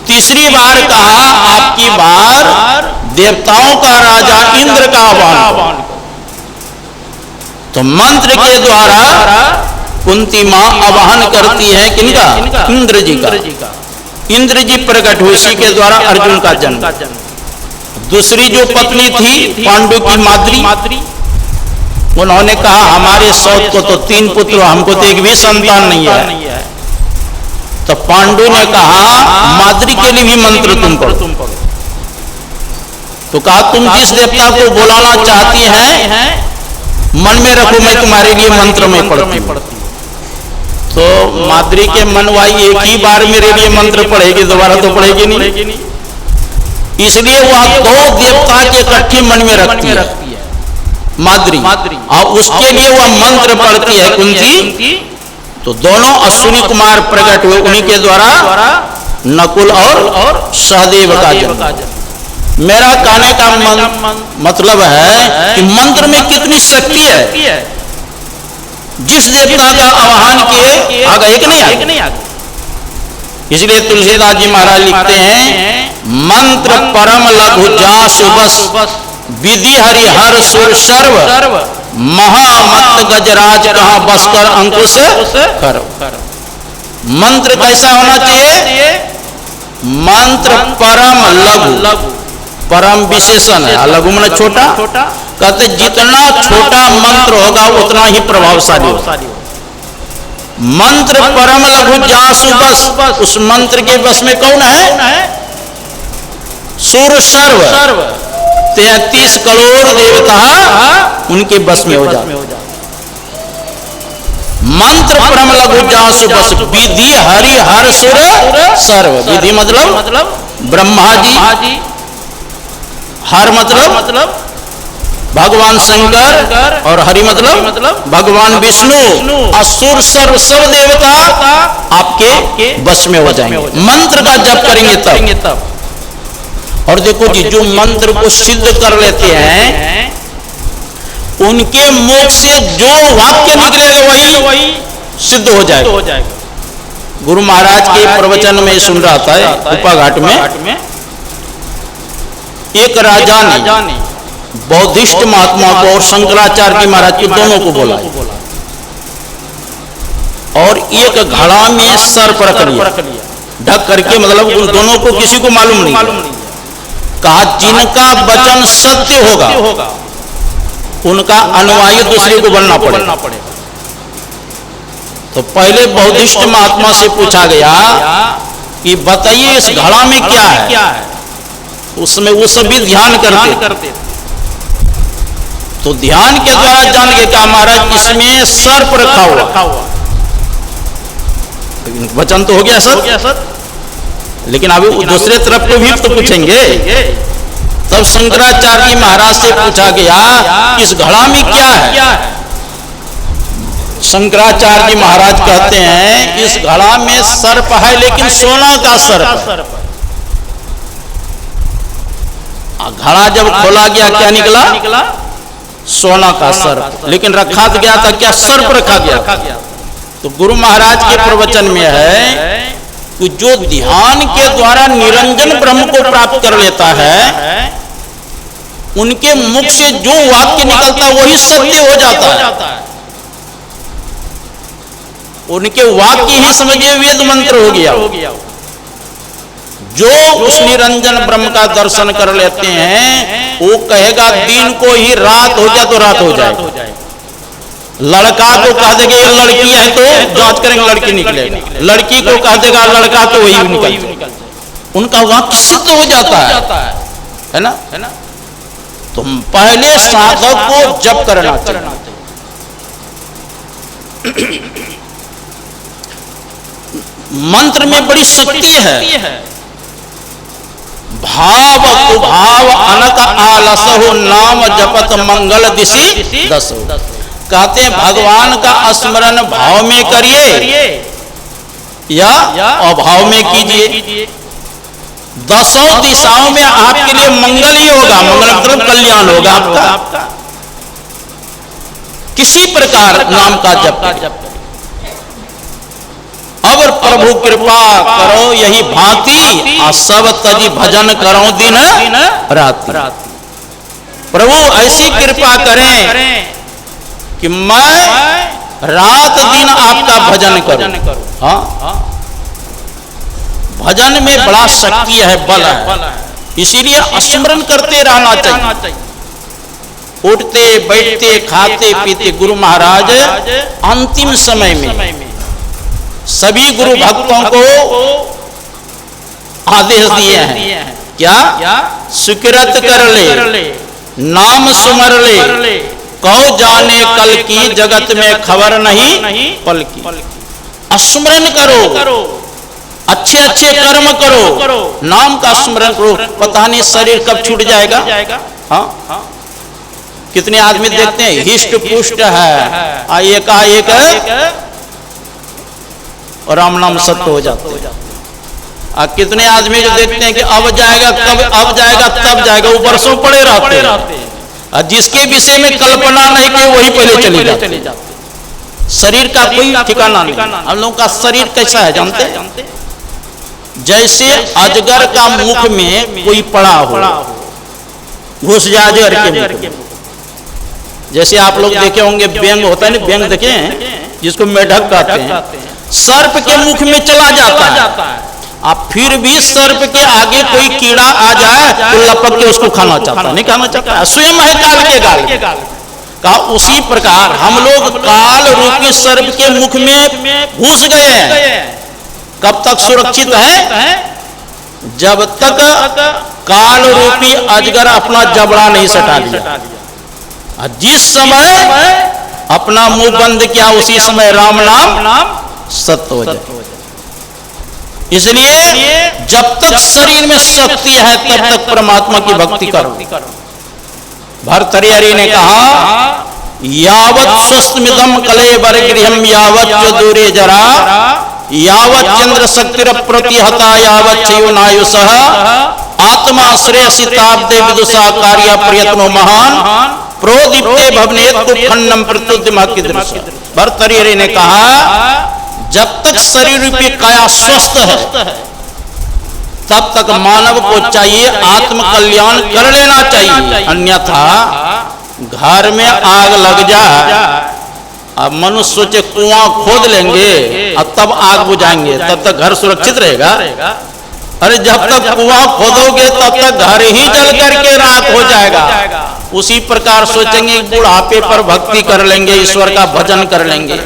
तीसरी बार कहा आपकी बार देवताओं का राजा इंद्र का आवाहन। तो मंत्र के द्वारा कुंती मां आवाहन करती है किनका? इंद्र जी का। इंद्र जी प्रकट हुए, उसी के द्वारा अर्जुन का जन्म। दूसरी जो पत्नी थी पांडु की माद्री, उन्होंने कहा हमारे सौत को तो 3 पुत्र, हमको तो एक भी संतान नहीं है। तो पांडु ने कहा माद्री के लिए भी मंत्र तुम पढ़ो। तो कहा तुम जिस देवता को बुलाना चाहती हैं मन में रखो, मैं तुम्हारे लिए मंत्र में पढ़ती। तो माद्री के मनवाई एक ही बार मेरे लिए मंत्र पढ़ेगी, दोबारा तो पढ़ेगी नहीं। इसलिए वह 2 देवता के इकट्ठे मन में रखती है माद्री, और उसके लिए वह मंत्र पढ़ती है कुंती। तो दोनों अश्विनी कुमार प्रकट हुए, उन्हीं के द्वारा नकुल और सहदेव का जन्म। मेरा कहने का मतलब है कि मंत्र में कितनी शक्ति है। जिस देवता का आवाहन किए आगे एक नहीं आगे। इसलिए तुलसीदास जी महाराज लिखते हैं मंत्र परम लघु जासु बस विधि हरि हर सुर सर्व महामत गजराज कहां बसकर अंकुश कर। मंत्र कैसा होना चाहिए? मंत्र परम लघु, परम विशेषण है, लघु मन छोटा। कहते जितना छोटा मंत्र होगा उतना ही प्रभावशाली होगा। मंत्र परम लघु जासु बस, उस मंत्र के बस में कौन है? सुर सर्व 33 करोड़ देवता उनके बस में हो जाते। मंत्र परम लघु जासु बस विधि हरि हर सुर सर्व। विधि मतलब ब्रह्मा जी, हर मतलब भगवान शंकर, और हरि मतलब भगवान विष्णु। असुर सर्व सब देवता आपके बस में हो जाएंगे मंत्र का जप करेंगे तब। और देखो जी जो मंत्र को सिद्ध कर लेते हैं उनके मुख से जो वाक्य निकलेगा वही सिद्ध हो जाएगा। गुरु महाराज के प्रवचन में सुन रहा था उपाघाट में, एक राजा ने बौद्धिस्ट महात्मा को और शंकराचार्य जी महाराज को दोनों को बोला, और एक घड़ा में सर्प रख लिया ढक करके, मतलब उन दोनों को किसी को मालूम नहीं। कहा जिनका वचन सत्य होगा उनका अनुयायी दूसरे को बनना पड़ेगा। तो पहले बौद्धिस्ट महात्मा से पूछा गया कि बताइए इस घड़ा में क्या है। उसमें वो सभी ध्यान करते। तो ध्यान के द्वारा जान के कहा महाराज इसमें सर्प रखा हुआ। वचन तो हो गया सर, लेकिन अभी दूसरे तरफ को भी तो पूछेंगे। तब शंकराचार्य महाराज से पूछा गया इस घड़ा में क्या है। शंकराचार्य जी महाराज कहते हैं इस घड़ा में सर्प है, लेकिन सोना का सर्प। घड़ा जब खोला गया क्या निकला? सोना का सर्प। लेकिन रखा तो गया था क्या? सर्प रखा गया। तो गुरु महाराज के प्रवचन में है कि जो ध्यान के द्वारा निरंजन ब्रह्म को प्राप्त कर लेता है, उनके मुख से जो वाक्य निकलता है वही सत्य हो जाता है। उनके वाक्य ही समझिए वेद मंत्र हो गया। जो उस निरंजन ब्रह्म का दर्शन कर लेते हैं, वो कहेगा दिन को ही रात हो गया तो रात हो जाए। लड़का को कह देगा ये लड़की है तो जांच करेंगे लड़की निकलेगा, लड़की को कह देगा लड़का तो वही निकल। उनका वाक्य सिद्ध हो जाता है ना? तो पहले साधक को जप करना चाहिए। मंत्र में बड़ी शक्ति है। भाव कुभाव अनक आलसहु नाम जपत मंगल दिशि दसो। कहते हैं भगवान का स्मरण भाव में करिए या अभाव में कीजिए, दसों दिशाओं में आपके लिए मंगल ही होगा। मंगल मतलब कल्याण होगा आपका। किसी प्रकार नाम का जप। अब प्रभु कृपा करो यही भांति, सब तजी भजन करो दिन रात। प्रभु ऐसी कृपा करें कि मैं रात दिन आपका भजन करूं। हाँ, भजन में बड़ा शक्ति है, बल है। इसीलिए स्मरण करते रहना चाहिए। उठते बैठते खाते पीते। गुरु महाराज अंतिम समय में सभी गुरु भक्तों को आदेश दिए हैं क्या? सुकृत कर ले, नाम सुमर ले, कहो जाने कल की जगत में खबर नहीं पल की। स्मरण करो, अच्छे अच्छे कर्म करो, नाम का स्मरण करो। पता नहीं शरीर कब छूट जाएगा। हाँ, कितने आदमी देखते हैं हिष्ट पुष्ट है, एक और राम नाम सत्य हो जाते हैं। कितने आदमी जो देखते हैं कि अब जाएगा, कब अब जाएगा, तब जाएगा, वो वर्षों पड़े रहते हैं। जिसके विषय में कल्पना नहीं कि वही पहले चले जाते। शरीर का कोई ठिकाना नहीं। हम लोगों का शरीर कैसा है जानते? जैसे अजगर का मुख में कोई पड़ा हो, घुस जाए अजगर के मुख में। जैसे आप लोग देखे होंगे व्यंग होता है ना, व्यंग देखे हैं जिसको मेढक कहते हैं। सर्प के मुख में चला जाता है। अब फिर भी सर्प के आगे कोई कीड़ा आ जाए तो लपक के उसको खाना चाहता, नहीं खाना चाहता। स्वयं है काल के गाल का। उसी प्रकार हम लोग काल रूपी सर्प के मुख में घुस गए हैं। कब तक सुरक्षित है? जब तक काल रूपी अजगर अपना जबड़ा नहीं सटा लिया। जिस समय अपना मुंह बंद किया उसी समय राम नाम सत्य हो जाए। इसलिए जब तक शरीर में शक्ति है तब तक परमात्मा की भक्ति करो। भर्तृहरि ने कहा यावत् स्वस्थमिदं कलेवर गृहम यावत् दूरे जरा, यावत् चंद्र शक्तिर प्रतिहता यावत् चयुनायुषः, आत्मा श्रेयसिताब्दे विदुषा कार्य प्रयत्नो महान, प्रोदीप्ते भवनेत कुखंडम प्रत्युद्यमा की दृश्य। भर्तृहरि ने कहा जब तक शरीर रूपी काया स्वस्थ है तब तक मानव को चाहिए आत्म कल्याण कर लेना चाहिए। अन्यथा घर में आग लग जाए, अब मनुष्य सोचे कुआं खोद लेंगे और तब आग बुझाएंगे, तब तक घर सुरक्षित रहेगा। अरे जब तक कुआं खोदोगे तब तक घर ही जल करके राख हो जाएगा। उसी प्रकार सोचेंगे बुढ़ापे पर भक्ति कर लेंगे, ईश्वर का भजन कर लेंगे।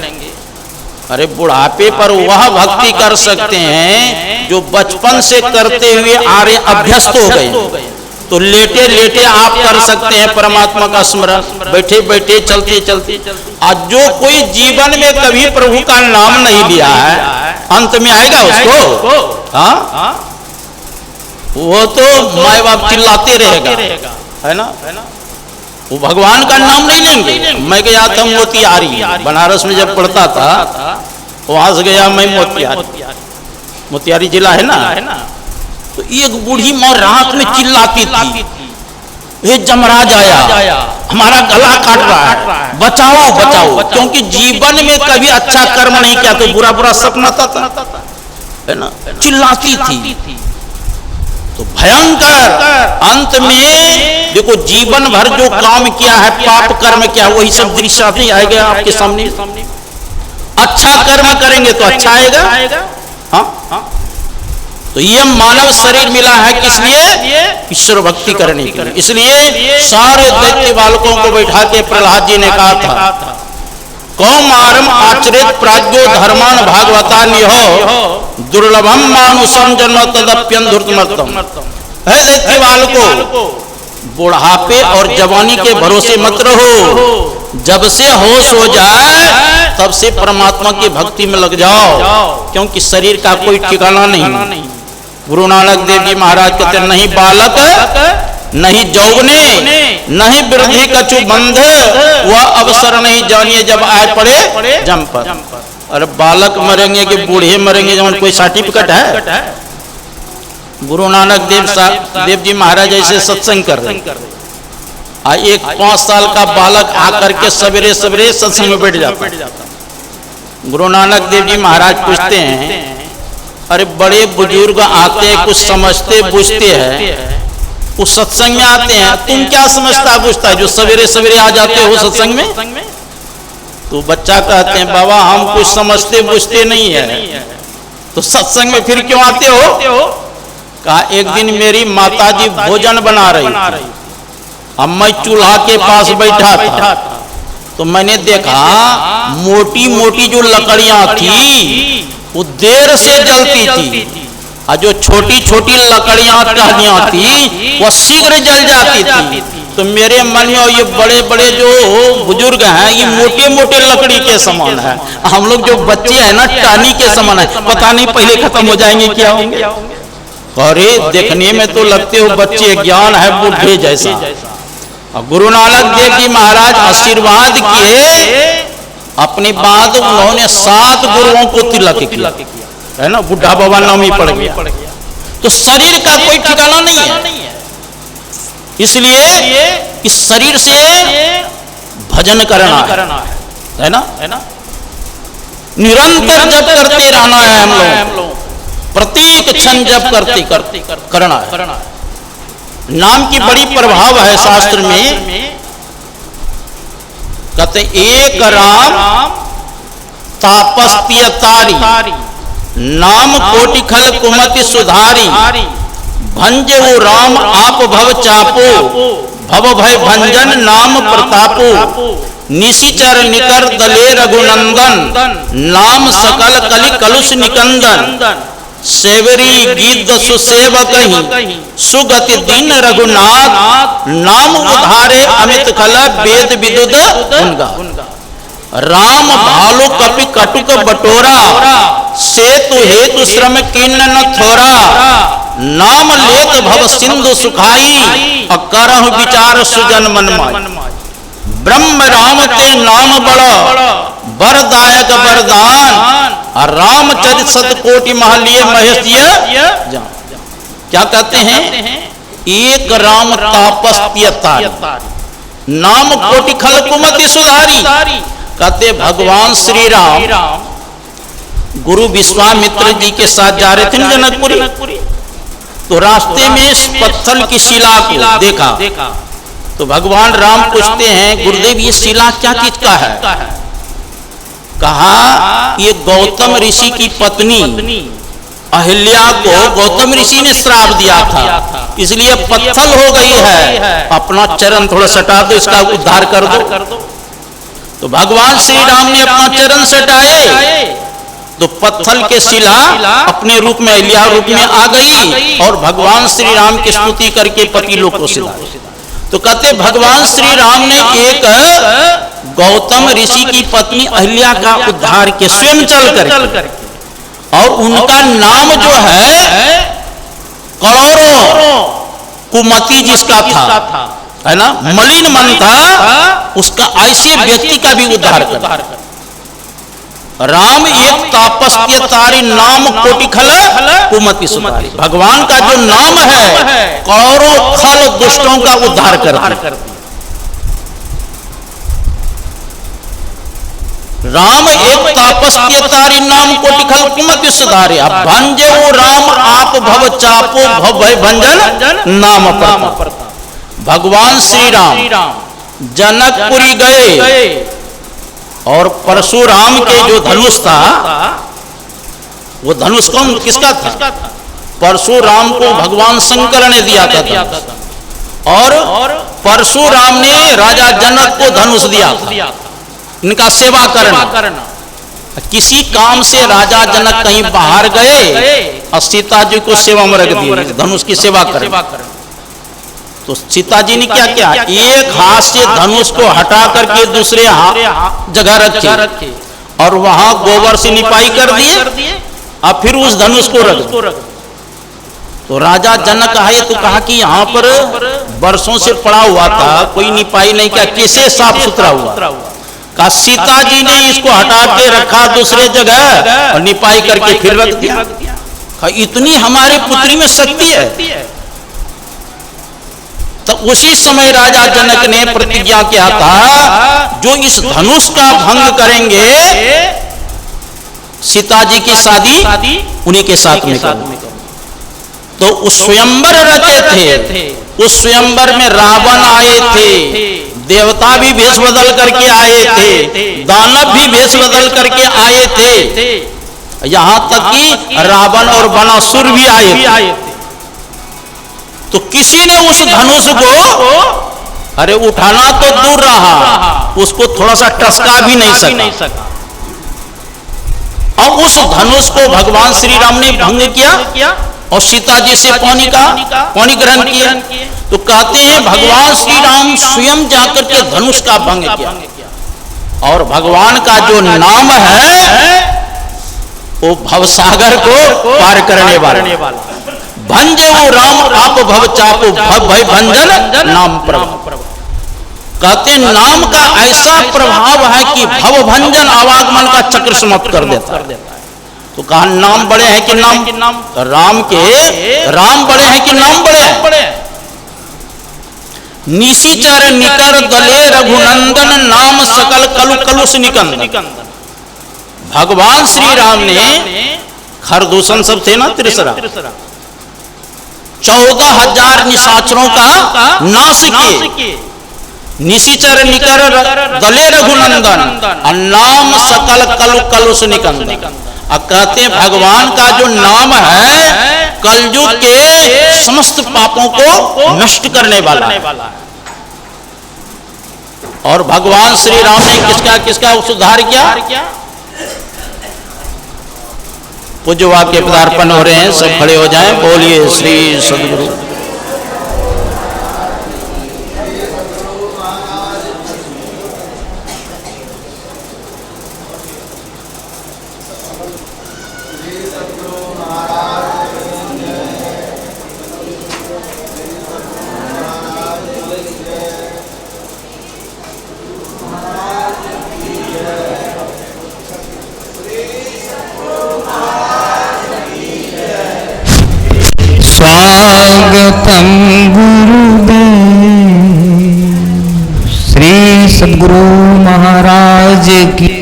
अरे बुढ़ापे पर वह भक्ति कर सकते हैं जो बचपन से करते हुए आर्य अभ्यस्त हो गए। तो लेटे लेटे आप कर सकते हैं परमात्मा का स्मरण, बैठे बैठे चलते चलते। आज जो कोई जीवन में कभी प्रभु का नाम नहीं लिया है अंत में आएगा उसको। हाँ, वो तो माए बाप चिल्लाते रहेगा, है ना। वो भगवान का नाम नहीं लेंगे। मैं गया था मोतिहारी, बनारस में जब पढ़ता था, वहां से गया मैं मोतिहारी जिला है ना, तो एक बूढ़ी माँ रात में चिल्लाती थी, ये जमराज आया, हमारा गला काट रहा है, बचाओ बचाओ। क्योंकि जीवन में कभी अच्छा कर्म नहीं किया तो बुरा बुरा सपना था, है ना, चिल्लाती थी। तो भयंकर अंत में देखो, जीवन भर जो काम किया है, पाप कर्म किया, वही सब दृश्य नहीं आएगा आपके सामने। अच्छा कर्म करेंगे तो अच्छा आएगा। हाँ, तो ये मानव शरीर मिला है किस लिए? ईश्वर भक्ति करने के लिए। इसलिए सारे दैत्य बालकों को बैठा के प्रहलाद जी ने कहा था, कौमारम आचरित प्राज्ञो धर्मान भागवता निहो दुर्लभम मानुषम जन्म तदप्यंधुर्तमर्तम। है दैत्य बालको, बुढ़ापे और जवानी के भरोसे मत रहो, जब से होश हो जाए तब से परमात्मा की भक्ति में लग जाओ, क्योंकि शरीर का कोई ठिकाना नहीं। गुरु नानक देव जी महाराज कहते, नहीं बालक नहीं जौवने नहीं वृद्धि कछु बंध, वह अवसर नहीं जानिए जब आए पड़े जम पर। अरे बालक मरेंगे कि बूढ़े मरेंगे, जब कोई सर्टिफिकेट है? गुरु नानक देव जी महाराज ऐसे सत्संग कर रहे, एक 5 साल का बालक आकर के सवेरे सवेरे सत्संग में बैठ जाता। गुरु नानक देव जी महाराज पूछते हैं, अरे बड़े बुजुर्ग आते हैं, कुछ समझते बुझते हैं, उस सत्संग में आते हैं, तुम क्या समझता बुझता है जो सवेरे सवेरे आ जाते हो सत्संग में? तो बच्चा कहते हैं, बाबा हम कुछ समझते बुझते नहीं है, तो सत्संग में फिर क्यों आते हो? कहा, एक दिन मेरी माताजी भोजन बना रही थी, अब मैं चूल्हा के पास बैठा था, तो मैंने देखा मोटी मोटी जो लकड़ियां थी वो देर से जलती थी, और जो छोटी छोटी लकड़ियां टहनियां थी वो शीघ्र जल जाती थी। तो मेरे मन में ये बड़े बड़े जो बुजुर्ग हैं, ये मोटे मोटे लकड़ी के समान है, हम लोग जो बच्चे हैं ना टहनी के समान है, पता नहीं पहले खत्म हो जाएंगे क्या होंगे। अरे देखने में तो लगते हो बच्चे, ज्ञान है बुढ़े जैसा। गुरु नानक देव जी महाराज आशीर्वाद किए, अपनी बात उन्होंने 7 गुरुओं को तिलक किया, है ना, बुढ़ा बाबा नाम ही पड़ गया। तो शरीर का कोई ठिकाना नहीं है, इसलिए इस शरीर से भजन करना है ना, निरंतर जप करते रहना है हम लोग, प्रत्येक क्षण जप करते करना है। नाम की बड़ी प्रभाव है शास्त्र में, कहते एक राम तापस्तियतारी, नाम कोटि खल कुमति सुधारी, भंजे वो राम आप भव चापो, भव भय भंजन नाम प्रतापो, निशिचर निकर दले रघुनंदन, नाम सकल कलि कलुष निकंदन, सेवरी गीत सुसेवक सुगति दिन रघुनाथ, नाम उधारे अमित खल वेद विदुद उनका। राम भालु कपि कटुक बटोरा, सेतु हेतु श्रम किन्न न थोरा, नाम लेत भव सिंधु सुखाई, अकरहु विचार सुजन मन माई। ब्रह्म राम ते नाम बड़ा, वरदायक वरदान, और रामचरित सतकोटि महलिय महेश जान। क्या कहते हैं? एक राम तापस्तियतारी, नाम कोटि खल कुमति सुधारी। कहते भगवान श्री राम गुरु विश्वामित्र जी के साथ जा रहे थे जनकपुरी, तो रास्ते में इस पत्थर की शिला को देखा, तो भगवान राम पूछते हैं, गुरुदेव ये शिला क्या चीज का है? कहा ये गौतम ऋषि की पत्नी अहिल्या को गौतम ऋषि ने श्राप दिया था, इसलिए पत्थर हो गई है, अपना चरण थोड़ा सटा दो, इसका उद्धार कर दो। तो भगवान श्री राम ने अपना चरण सटाए, तो पत्थर के शिला अपने रूप में अहिल्या रूप में आ गई, और भगवान श्री राम की स्तुति करके पति लोग को सिधारे। तो कहते भगवान श्री राम ने एक गौतम ऋषि की पत्नी अहिल्या का उद्धार के स्वयं चल करके, और उनका नाम जो है करोड़ों कुमति जिसका था, है ना, मलिन मन था, उसका ऐसे व्यक्ति का भी उद्धार कर। राम एक तापस्य तारी नाम कोटि खल कुमति सुतारी। भगवान का जो नाम है करोड़ों खल दुष्टों का उद्धार करती। राम एक तापस्य तारी नाम कोटि खल कुमति सुधारे। अब भंजे वो राम आप भव चापो भव भय भंजन नाम प्रताप। भगवान श्री राम जनकपुरी गए और परशुराम के जो धनुष था, वो धनुष कौन किसका था? परशुराम को भगवान शंकर ने दिया था और परशुराम ने राजा जनक को धनुष दिया था इनका सेवा करना। किसी काम से राजा जनक कहीं बाहर गए और सीता जी को सेवा में रख दिया धनुष की सेवा करना। तो सीता जी ने क्या किया, एक हाथ से धनुष को हटा करके दूसरे जगह रखे और वहां गोबर से निपाई कर दिए और फिर उस धनुष को रख। तो राजा जनक आए तो कहा कि यहाँ पर बरसों से पड़ा हुआ था, कोई निपाई नहीं किया, कैसे साफ सुथरा हुआ? कहा सीता जी ने इसको हटा के रखा दूसरे जगह और निपाई करके फिर रख दिया। इतनी हमारी पुत्री में शक्ति है। तो उसी समय राजा जनक ने प्रतिज्ञा किया था, जो इस धनुष का भंग करेंगे सीता जी की शादी उन्हीं के साथ में करूंगा। तो उस स्वयंवर रचे थे, उस स्वयंवर में रावण आए थे, देवता भी भेष बदल करके आए थे, दानव भी भेष बदल करके आए थे, यहां तक कि रावण और बनासुर भी आए थे। तो किसी ने उस धनुष को अरे उठाना तो दूर रहा, उसको थोड़ा सा टसका भी नहीं सका। और उस धनुष को भगवान श्री राम ने भंग किया और सीता जी से पानी ग्रहण किया। तो कहते हैं भगवान श्री राम स्वयं जाकर के धनुष का भंग किया। और भगवान का जो नाम है वो भवसागर को पार करने वाला। भंजे वो राम आप भव चापो भव भय भंजन नाम प्रभाव। कहते नाम का ऐसा प्रभाव है कि भव भंजन आवागमन का चक्र समाप्त कर देता है। तो कहा नाम बड़े हैं कि नाम राम के राम बड़े हैं कि नाम बड़े हैं। निशिचर निकर दले रघुनंदन नाम सकल कलु कलुष निकंदन। भगवान श्री राम ने खरदूषण सब थे ना त्रिसरा, 14,000 निशाचरों का नाश किए। निशिचर निकर दले रघुनंदन नाम सकल कलु कलुष निकंदन। अब कहते हैं भगवान का जो नाम है कलयुग के समस्त पापों को नष्ट करने वाला है। और भगवान श्री राम ने किसका सुधार किया? पूज्य वाक्य पदार्पण हो रहे हैं, सब खड़े हो जाएं। बोलिए श्री सद्गुरु। स्वागतम गुरुदेव श्री सद्गुरु महाराज की।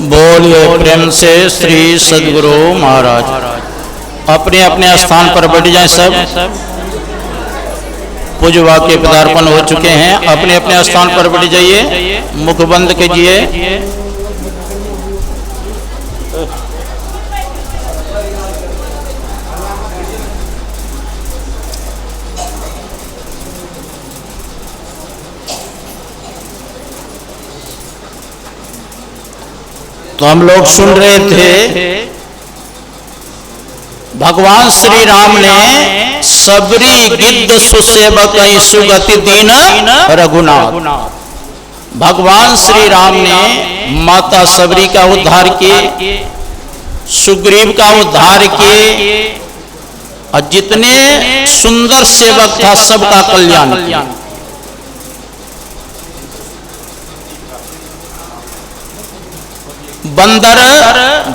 बोलिए प्रेम से श्री सद्गुरु महाराज। अपने अपने स्थान पर बैठ जाएं सब। पूज्य वाक्य पदार्पण हो चुके हैं, अपने अपने स्थान पर बैठ जाइए, मुख बंद कीजिए। तो हम लोग सुन रहे थे भगवान श्री राम ने सबरी गिद्ध सुसेवक सुगति दीन रघुनाथ। भगवान श्री राम ने माता सबरी का उद्धार किए, सुग्रीव का उद्धार किए और जितने सुंदर सेवक था सबका कल्याण किया। बंदर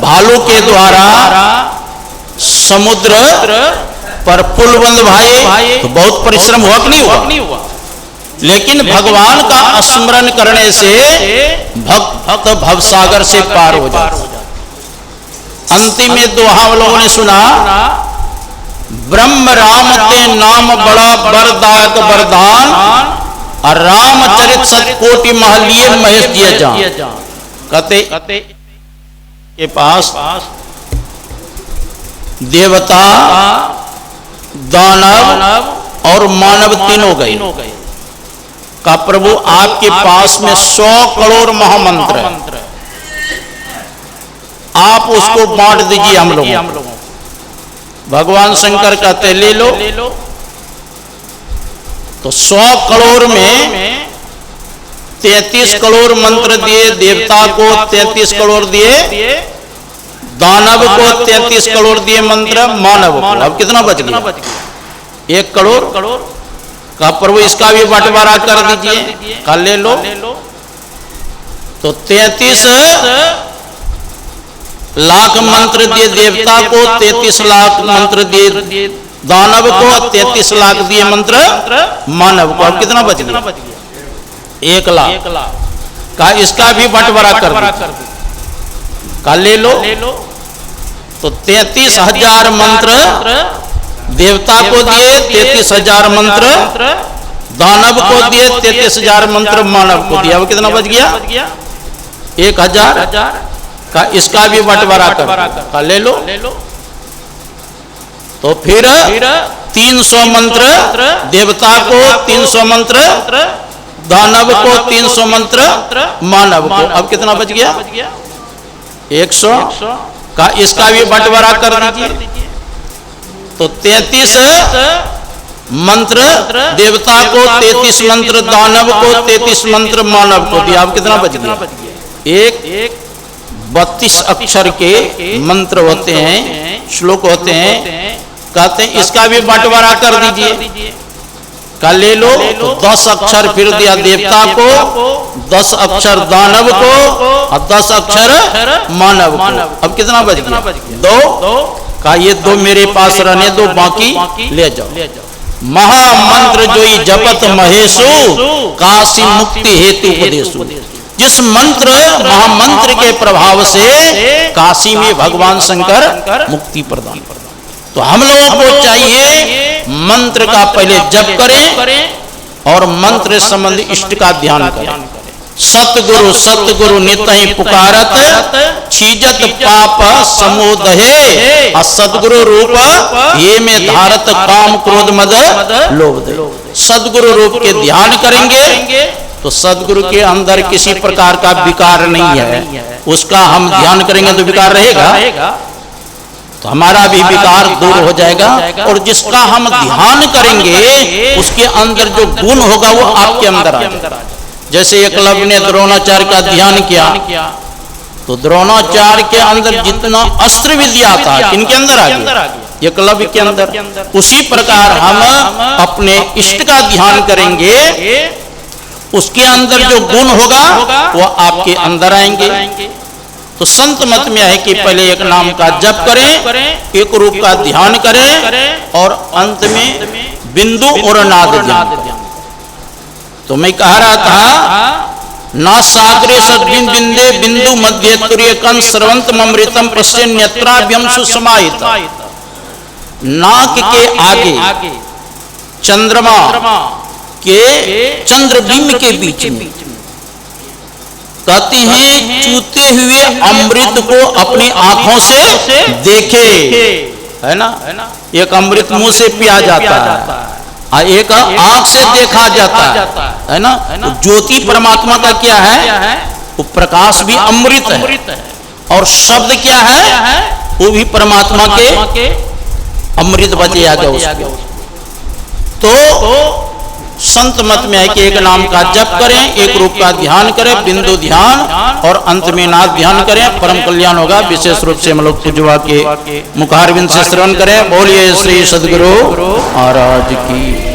भालू के द्वारा समुद्र पर पुल बंधवाए तो बहुत परिश्रम हुआ कि नहीं हुआ, लेकिन भगवान का स्मरण करने से भक्त भवसागर से पार हो जाता। अंतिम में दोहा हम लोगों ने सुना, ब्रह्म राम ते नाम बड़ा बरदायक वरदान और रामचरित सतकोटि महलिए महेश दिए जान। कहते के पास देवता दानव और मानव तीनों गए। का प्रभु आपके पास में 100 करोड़ महामंत्र है, आप उसको बांट दीजिए हम लोगों। भगवान शंकर कहते ले लो। तो 100 करोड़ में 33 करोड़ मंत्र दिए देवता को, 33 करोड़ दिए दानव को, 33 करोड़ दिए मंत्र मानव को। अब कितना बच गया? 1 करोड़ का प्रभु इसका भी बंटवारा कर दीजिए। का ले लो। तो 33 लाख मंत्र दिए देवता को, 33 लाख मंत्र दिए दानव को, 33 लाख दिए मंत्र मानव को। अब कितना बच गया? 1 लाख का इसका भी बंटवारा कर दीजिए। का ले लो। तो 33,000 मंत्र देवता को दिए, 33,000 मंत्र दानव को दिए, 33,000 मंत्र मानव को दिया। अब कितना बच गया? 1,000 का इसका भी बंटवारा कर ले लो। तो फिर 300 मंत्र देवता को, 300 मंत्र दानव को, 300 मंत्र मानव को। अब कितना बच गया? 100 का इसका भी बंटवारा कर दीजिए। तो 33 मंत्र देवता को, 33 मंत्र दानव को, 33 मंत्र मानव को दिया। अब कितना बच गया? 32 अक्षर के मंत्र होते हैं, श्लोक होते हैं। कहते हैं इसका भी बंटवारा कर दीजिए। का ले लो। तो 10 अक्षर फिर दिया देवता को, 10 अक्षर दानव को और 10 अक्षर मानव को। अब कितना बच गया? 2 का ये 2 मेरे पास रहने दो, बाकी ले जाओ। महामंत्र जो ही जपत महेशु काशी मुक्ति हेतु उपदेशु। जिस मंत्र महामंत्र के प्रभाव से काशी में भगवान शंकर मुक्ति प्रदान। तो हम लोगों को चाहिए मंत्र का पहले जप करें और मंत्र संबंधी इष्ट का ध्यान करें। सतगुरु सतगुरु नितहि पुकारत छीजत पाप समोदहे और सदगुरु रूप ये में धारत काम क्रोध मद लोभ दे। सदगुरु रूप के ध्यान करेंगे तो सदगुरु के अंदर किसी प्रकार का विकार नहीं है, उसका हम ध्यान करेंगे तो विकार रहेगा, तो हमारा भी विकार दूर हो जाएगा। और जिसका हम ध्यान करेंगे उसके अंदर जो गुण होगा वो आपके अंदर आ जाएगा। जैसे एकलव्य ने द्रोणाचार्य का ध्यान किया तो द्रोणाचार्य के अंदर जितना अस्त्र विद्या था किनके अंदर आ गया? एकलव्य के अंदर। उसी प्रकार हम अपने इष्ट का ध्यान करेंगे, उसके अंदर जो गुण होगा वो आपके अंदर आएंगे। तो संत मत में है कि पहले एक नाम का जप करें, एक रूप का ध्यान करें और अंत में बिंदु और नाद ध्यान करें। तो मैं कह रहा था ना सागरे सद्बिन बिंदे बिंदु मध्य तुर्य कन सर्वंत ममृतम पश्चिम नेत्राभ्यम सुसमाहित। नाक के आगे चंद्रमा के चंद्रबिंब के बीच में कहते हैं चूते हुए अमृत को अपनी आंखों से देखे, है ना। एक अमृत मुंह से पिया जाता है, एक आंख से देखा जाता है ना। तो ज्योति परमात्मा का क्या है? वो प्रकाश भी अमृत है। और शब्द क्या है? वो भी परमात्मा के अमृत बचे आ गए। तो संत मत में है कि एक नाम का जप करें, एक रूप का ध्यान करें, बिंदु ध्यान, और अंत में नाद ध्यान करें, परम कल्याण होगा। विशेष रूप से हम लोग पूजवा के मुखारविंद से श्रवण करें। बोलिए श्री सद्गुरु महाराज की।